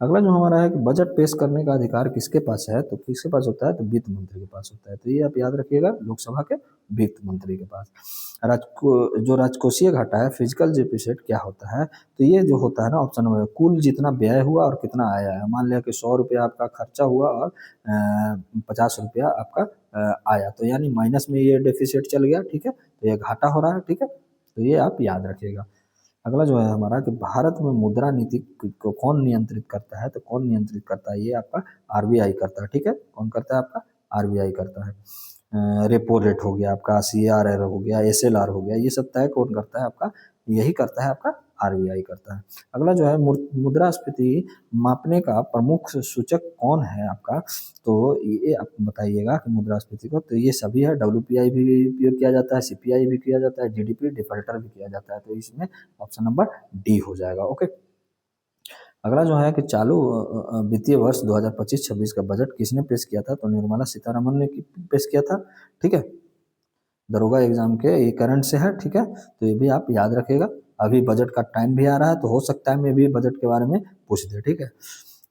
अगला जो हमारा है कि बजट पेश करने का अधिकार किसके पास है, तो किसके पास होता है, तो वित्त मंत्री के पास होता है, तो ये आप याद रखिएगा, लोकसभा के वित्त मंत्री के पास। जो राजकोषीय घाटा है, फिजिकल डेफिसिट क्या होता है, तो ये जो होता है ना ऑप्शन नंबर कुल जितना व्यय हुआ और कितना आया है। मान लिया कि 100 रुपया आपका खर्चा हुआ और 50 रुपया आपका आया, तो यानी माइनस में ये डेफिसिट चल गया, ठीक है, तो ये घाटा हो रहा है, ठीक है, तो ये आप याद रखिएगा। अगला जो है हमारा कि भारत में मुद्रा नीति को कौन नियंत्रित करता है, तो कौन नियंत्रित करता है, ये आपका आरबीआई करता है, ठीक है, कौन करता है, आपका आरबीआई करता है। रेपो रेट हो गया आपका, सीआरआर हो गया, एसएलआर हो गया, ये सब तय कौन करता है, आपका यही करता है, आपका आरबीआई करता है। अगला जो है मुद्रास्फीति मापने का प्रमुख सूचक कौन है आपका, तो ये आप बताइएगा कि मुद्रास्फीति को, तो ये सभी है, डब्ल्यूपीआई भी उपयोग किया जाता है, सीपीआई भी किया जाता है, जीडीपी डिफल्टर भी किया जाता है, तो इसमें ऑप्शन नंबर डी हो जाएगा, ओके। अगला जो है कि चालू वित्तीय वर्ष 2025-26 का बजट किसने पेश किया था, तो निर्मला सीतारमन ने पेश किया था, ठीक है, दरोगा एग्जाम के ये करंट से है, ठीक है, तो ये भी आप याद रखिएगा। अभी बजट का टाइम भी आ रहा है, तो हो सकता है मैं भी बजट के बारे में पूछ दे, ठीक है।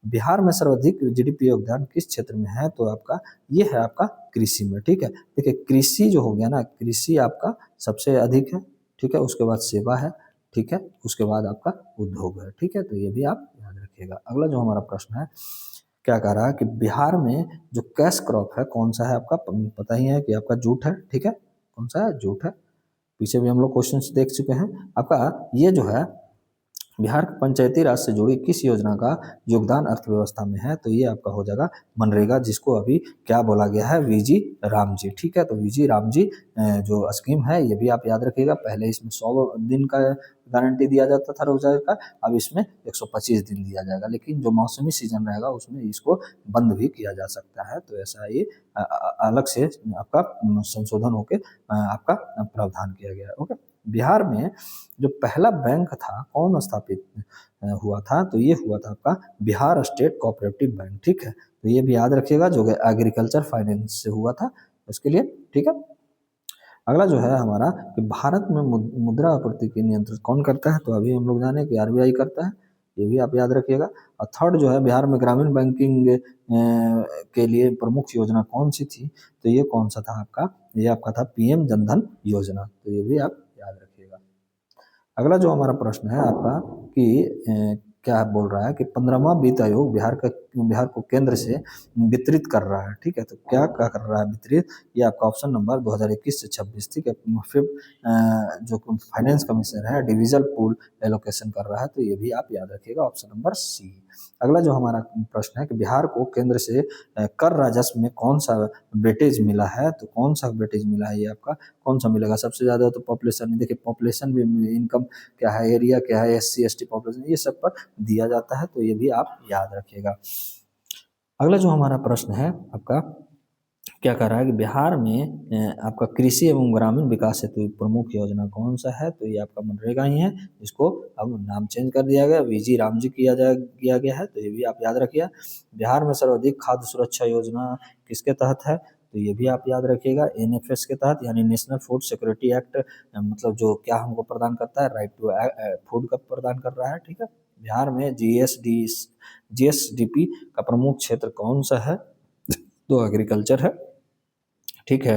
बिहार में सर्वाधिक जीडीपी योगदान किस क्षेत्र में है, तो आपका ये है आपका कृषि में, ठीक है। देखिए कृषि जो हो गया ना, कृषि आपका सबसे अधिक है, ठीक है, उसके बाद सेवा है, ठीक है, उसके बाद आपका उद्योग है, ठीक है, तो ये भी आप याद रखिएगा। अगला जो हमारा प्रश्न है क्या कह रहा है कि बिहार में जो कैश क्रॉप है कौन सा है, आपका पता ही है कि आपका जूट है, ठीक है, कौन सा है, जूट है। पीछे भी हम लोग क्वेश्चन देख चुके हैं। आपका ये जो है बिहार के पंचायती राज से जुड़ी किस योजना का योगदान अर्थव्यवस्था में है, तो ये आपका हो जाएगा मनरेगा, जिसको अभी क्या बोला गया है, वीजी राम जी, ठीक है, तो वीजी राम जी जो स्कीम है ये भी आप याद रखिएगा। पहले इसमें 100 दिन का गारंटी दिया जाता था रोजगार का, अब इसमें 125 दिन दिया जाएगा, लेकिन जो मौसमी सीजन रहेगा उसमें इसको बंद भी किया जा सकता है, तो ऐसा ये अलग से आपका संशोधन होकर आपका प्रावधान किया गया है, ओके। बिहार में जो पहला बैंक था कौन स्थापित हुआ था, तो ये हुआ था आपका बिहार स्टेट कोऑपरेटिव बैंक, ठीक है, तो ये भी याद रखिएगा, जो एग्रीकल्चर फाइनेंस से हुआ था उसके लिए, ठीक है। अगला जो है हमारा कि भारत में मुद्रा आपूर्ति की नियंत्रित कौन करता है, तो अभी हम लोग जाने कि आरबीआई करता है, ये भी आप याद रखिएगा। और थर्ड जो है बिहार में ग्रामीण बैंकिंग के लिए प्रमुख योजना कौन सी थी, तो ये कौन सा था आपका, ये आपका था पीएम जनधन योजना, तो ये भी आप याद रखिएगा। अगला जो हमारा प्रश्न है आपका कि क्या बोल रहा है कि 15वां वित्त आयोग बिहार को केंद्र से वितरित कर रहा है, ठीक है, तो क्या क्या कर रहा है वितरित, ये आपका ऑप्शन नंबर 2021 से 26, ठीक है। फिर जो फाइनेंस कमिश्नर है डिविजन पूल एलोकेशन कर रहा है, तो ये भी आप याद रखिएगा, ऑप्शन नंबर सी। अगला जो हमारा प्रश्न है कि बिहार को केंद्र से कर राजस्व में कौन सा वेटेज मिला है, तो कौन सा वेटेज मिला है, ये आपका कौन सा मिलेगा, सबसे ज़्यादा तो पॉपुलेशन, देखिए पॉपुलेशन भी, इनकम क्या है, एरिया क्या है, एससी एसटी पॉपुलेशन, ये सब पर दिया जाता है, तो ये भी आप याद रखिएगा। अगला जो हमारा प्रश्न है आपका क्या कर रहा है कि बिहार में आपका कृषि एवं ग्रामीण विकास हेतु प्रमुख योजना कौन सा है, तो ये आपका मनरेगा ही है, इसको अब नाम चेंज कर दिया गया, वीजी राम जी किया गया है, तो ये भी आप याद रखिए। बिहार में सर्वाधिक खाद्य सुरक्षा योजना किसके तहत है, तो ये भी आप याद रखिएगा, एनएफएस के तहत, यानी नेशनल फूड सिक्योरिटी एक्ट, मतलब जो क्या हमको प्रदान करता है, राइट टू फूड का प्रदान कर रहा है, ठीक है। बिहार में जीएसडीपी का प्रमुख क्षेत्र कौन सा है, तो एग्रीकल्चर है, ठीक है।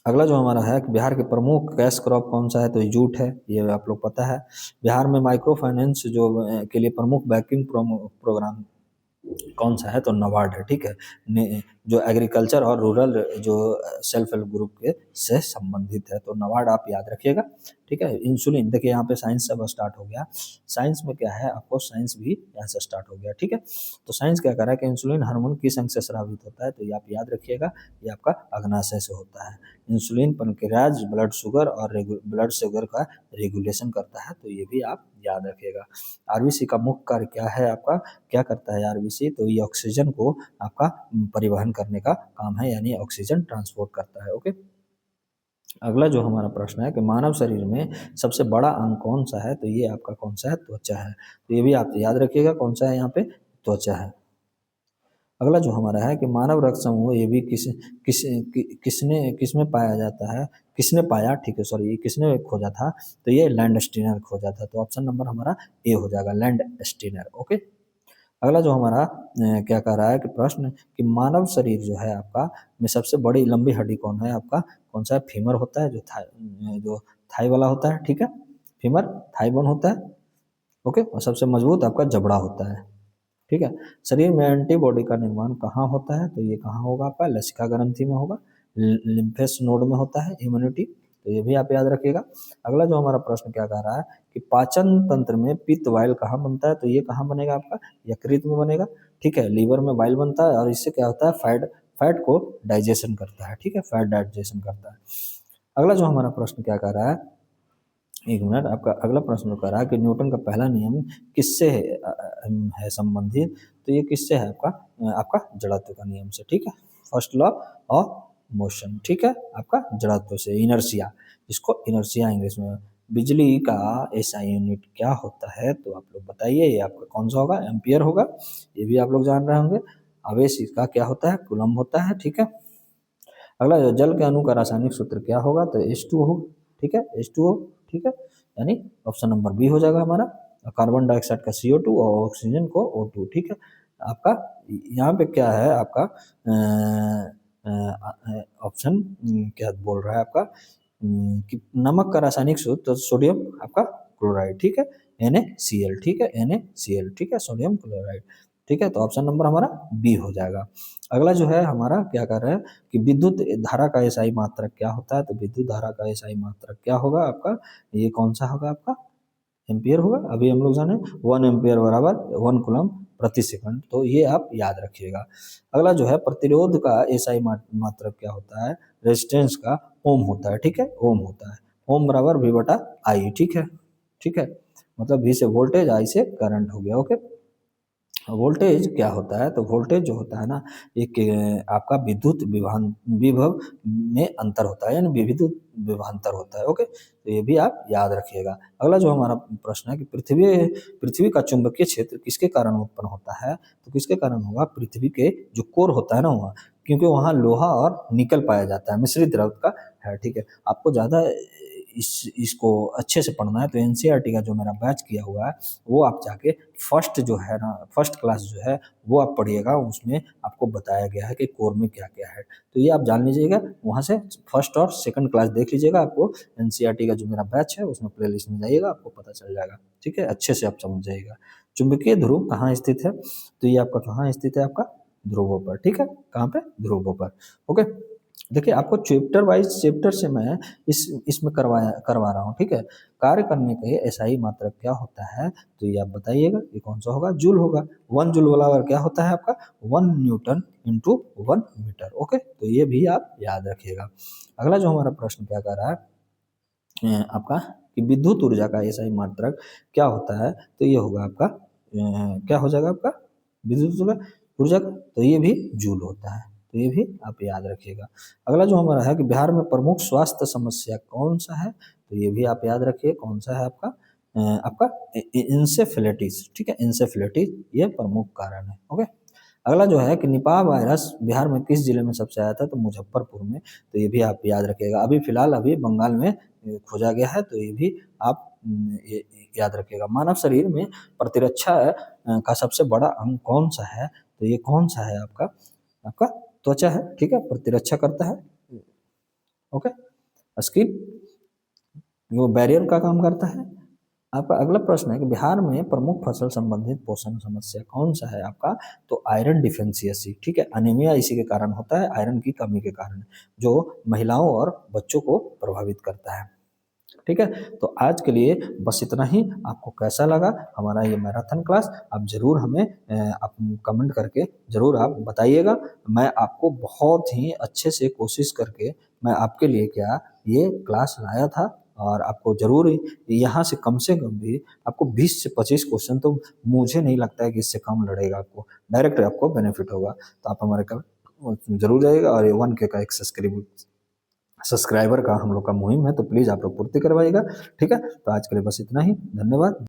अगला जो हमारा है कि बिहार के प्रमुख कैश क्रॉप कौन सा है, तो जूट है, ये आप लोग पता है। बिहार में माइक्रो फाइनेंस जो के लिए प्रमुख बैंकिंग प्रोग्राम कौन सा है, तो नबार्ड है, ठीक है, जो एग्रीकल्चर और रूरल जो सेल्फ हेल्प ग्रुप के से संबंधित है, तो नबार्ड आप याद रखिएगा, ठीक है। इंसुलिन, देखिए यहाँ पे साइंस से स्टार्ट हो गया, साइंस में क्या है आपको, साइंस भी यहाँ से स्टार्ट हो गया, ठीक है। तो साइंस क्या कर रहा है कि इंसुलिन हार्मोन किस अंग से स्रावित होता है, तो ये आप याद रखिएगा, ये आपका अग्नाशय से होता है। इंसुलिन पैनक्रियाज ब्लड शुगर और ब्लड शुगर का रेगुलेशन करता है, तो ये भी आप याद रखिएगा। आरबीसी का मुख्य कार्य क्या है आपका, क्या करता है आरबीसी, तो ये ऑक्सीजन को आपका परिवहन करने का काम है, यानी ऑक्सीजन ट्रांसपोर्ट करता है, ओके। अगला जो हमारा प्रश्न है कि मानव शरीर में सबसे बड़ा अंग कौन सा है, तो ये आपका कौन सा है, त्वचा है, तो ये भी आप याद रखिएगा, कौन सा है यहाँ पे, त्वचा है। अगला जो हमारा है कि मानव रक्त समूह ये भी किसमें पाया जाता है, किसने पाया, ठीक है, सॉरी, ये किसने खोजा था, तो ये लैंड स्टीनर खोजा था, तो ऑप्शन नंबर हमारा ए हो जाएगा, लैंड स्टीनर, ओके। अगला जो हमारा क्या कह रहा है कि प्रश्न कि मानव शरीर जो है आपका में सबसे बड़ी लंबी हड्डी कौन है आपका, कौन सा है, फीमर होता है, जो थाई वाला होता है, ठीक है, फीमर थाई बोन होता है, ओके। और सबसे मजबूत आपका जबड़ा होता है, ठीक है। शरीर में एंटीबॉडी का निर्माण कहाँ होता है, तो ये कहाँ होगा आपका, लसिका ग्रंथि में होगा, लिम्फेस नोड में होता है इम्यूनिटी, तो ये भी आप याद रखिएगा। अगला जो हमारा प्रश्न क्या कह रहा है कि पाचन तंत्र में पित्त वाइल कहाँ बनता है, तो ये कहाँ बनेगा आपका, यकृत में बनेगा, ठीक है। लीवर में वाइल बनता है और इससे क्या होता है, फैट को डाइजेशन करता है, ठीक है, फैट डाइजेशन करता है। अगला जो हमारा प्रश्न क्या कह रहा है, एक मिनट, आपका अगला प्रश्न कह रहा है कि न्यूटन का पहला नियम किससे है संबंधित, तो ये किससे है आपका, आपका जड़त्व का नियम से, ठीक है, फर्स्ट लॉ ऑफ मोशन, ठीक है, आपका जड़त्व से, इनर्शिया, इसको इनर्शिया इंग्लिश में। बिजली का एसआई यूनिट क्या होता है, तो आप लोग बताइए, ये आपका कौन सा होगा, एम्पियर होगा, ये भी आप लोग जान रहे होंगे। आवेश इसका क्या होता है, कूलम होता है, ठीक है। अगला जल के अणु का रासायनिक सूत्र क्या होगा, तो H2O, ठीक है, H2O, ठीक है, यानी ऑप्शन नंबर बी हो जाएगा हमारा। कार्बन डाइऑक्साइड का CO2 और ऑक्सीजन को O2, ठीक है। आपका यहाँ पे क्या है आपका ऑप्शन क्या बोल रहा है आपका कि नमक का रासायनिक सूत्र, तो सोडियम आपका क्लोराइड, ठीक है, NaCl, ठीक है, NaCl, ठीक है, सोडियम क्लोराइड, ठीक है, तो ऑप्शन नंबर हमारा बी हो जाएगा। अगला जो है हमारा क्या कर रहा है कि विद्युत धारा का एसआई मात्रक क्या होता है, तो विद्युत धारा का एसआई मात्रक क्या होगा आपका, ये कौन सा होगा आपका, एम्पियर होगा, अभी हम लोग जाने 1 एम्पियर बराबर 1 कूलम प्रति सेकंड, तो ये आप याद रखिएगा। अगला जो है प्रतिरोध का एसआई मात्रक क्या होता है, रेजिस्टेंस का ओम होता है, ठीक है, ओम होता है, ओम बराबर V बटा आई, ठीक है, ठीक है, मतलब V से वोल्टेज, आई से करंट हो गया, ओके। वोल्टेज क्या होता है, तो वोल्टेज जो होता है ना, एक आपका विद्युत विभव में अंतर होता है, यानी विद्युत विभवांतर होता है, ओके, तो ये भी आप याद रखिएगा। अगला जो हमारा प्रश्न है कि पृथ्वी का चुंबकीय क्षेत्र किसके कारण उत्पन्न होता है, तो किसके कारण होगा, पृथ्वी के जो कोर होता है ना, वहाँ क्योंकि वहाँ लोहा और निकल पाया जाता है, मिश्रित द्रव का है, ठीक है। आपको ज़्यादा इसको अच्छे से पढ़ना है तो एनसीईआरटी का जो मेरा बैच किया हुआ है वो आप जाके फर्स्ट जो है ना, फर्स्ट क्लास जो है वो आप पढ़िएगा, उसमें आपको बताया गया है कि कोर में क्या क्या है, तो ये आप जान लीजिएगा। वहाँ से फर्स्ट और सेकंड क्लास देख लीजिएगा, आपको एनसीईआरटी का जो मेरा बैच है उसमें प्लेलिस्ट में जाइएगा, आपको पता चल जाएगा, ठीक है, अच्छे से आप समझ जाइएगा। चुंबकीय ध्रुव कहाँ स्थित है, तो ये आपका कहाँ स्थित है, आपका ध्रुवों पर, ठीक है, कहाँ पे, ध्रुवों पर। ओके, देखिए आपको चैप्टर वाइज चैप्टर से मैं इसमें करवा रहा हूँ, ठीक है। कार्य करने के एसआई मात्रक क्या होता है, तो ये आप बताइएगा, ये कौन सा होगा, जूल होगा। 1 जूल वाला क्या होता है आपका, 1 न्यूटन इंटू 1 मीटर। ओके, तो ये भी आप याद रखिएगा। अगला जो हमारा प्रश्न क्या कर रहा है आपका, कि विद्युत ऊर्जा का एसआई मात्रक क्या होता है, तो ये होगा आपका क्या हो जाएगा आपका, विद्युत ऊर्जा का, तो ये भी जूल होता है, तो ये भी आप याद रखिएगा। अगला जो हमारा है कि बिहार में प्रमुख स्वास्थ्य समस्या कौन सा है, तो ये भी आप याद रखिए, कौन सा है आपका आपका इंसेफेलाइटिस, ठीक है, इंसेफेलाइटिस ये प्रमुख कारण है। ओके, अगला जो है कि निपाह वायरस बिहार में किस जिले में सबसे आया था, तो मुजफ्फरपुर में, तो ये भी आप याद रखिएगा। अभी फिलहाल अभी बंगाल में खोजा गया है, तो ये भी आप ये याद रखिएगा। मानव शरीर में प्रतिरक्षा का सबसे बड़ा अंग कौन सा है, तो ये कौन सा है आपका, आपका त्वचा है, ठीक है, प्रतिरक्षा करता है। ओके, स्किन वो बैरियर का काम करता है। आपका अगला प्रश्न है कि बिहार में प्रमुख फसल संबंधित पोषण समस्या कौन सा है आपका, तो आयरन डिफिशियंसी, ठीक है, अनीमिया इसी के कारण होता है, आयरन की कमी के कारण, जो महिलाओं और बच्चों को प्रभावित करता है, ठीक है। तो आज के लिए बस इतना ही। आपको कैसा लगा हमारा ये मैराथन क्लास, आप जरूर हमें आप कमेंट करके जरूर आप बताइएगा। मैं आपको बहुत ही अच्छे से कोशिश करके मैं आपके लिए क्या ये क्लास लाया था, और आपको जरूर यहाँ से कम भी आपको 20 से 25 क्वेश्चन, तो मुझे नहीं लगता है कि इससे कम लड़ेगा, आपको डायरेक्ट आपको बेनिफिट होगा। तो आप हमारे कल जरूर जाइएगा, और ये 1K का एक सब्सक्राइबर का हम लोग का मुहिम है, तो प्लीज़ आप लोग पूर्ति करवाइएगा, ठीक है। तो आज के लिए बस इतना ही, धन्यवाद।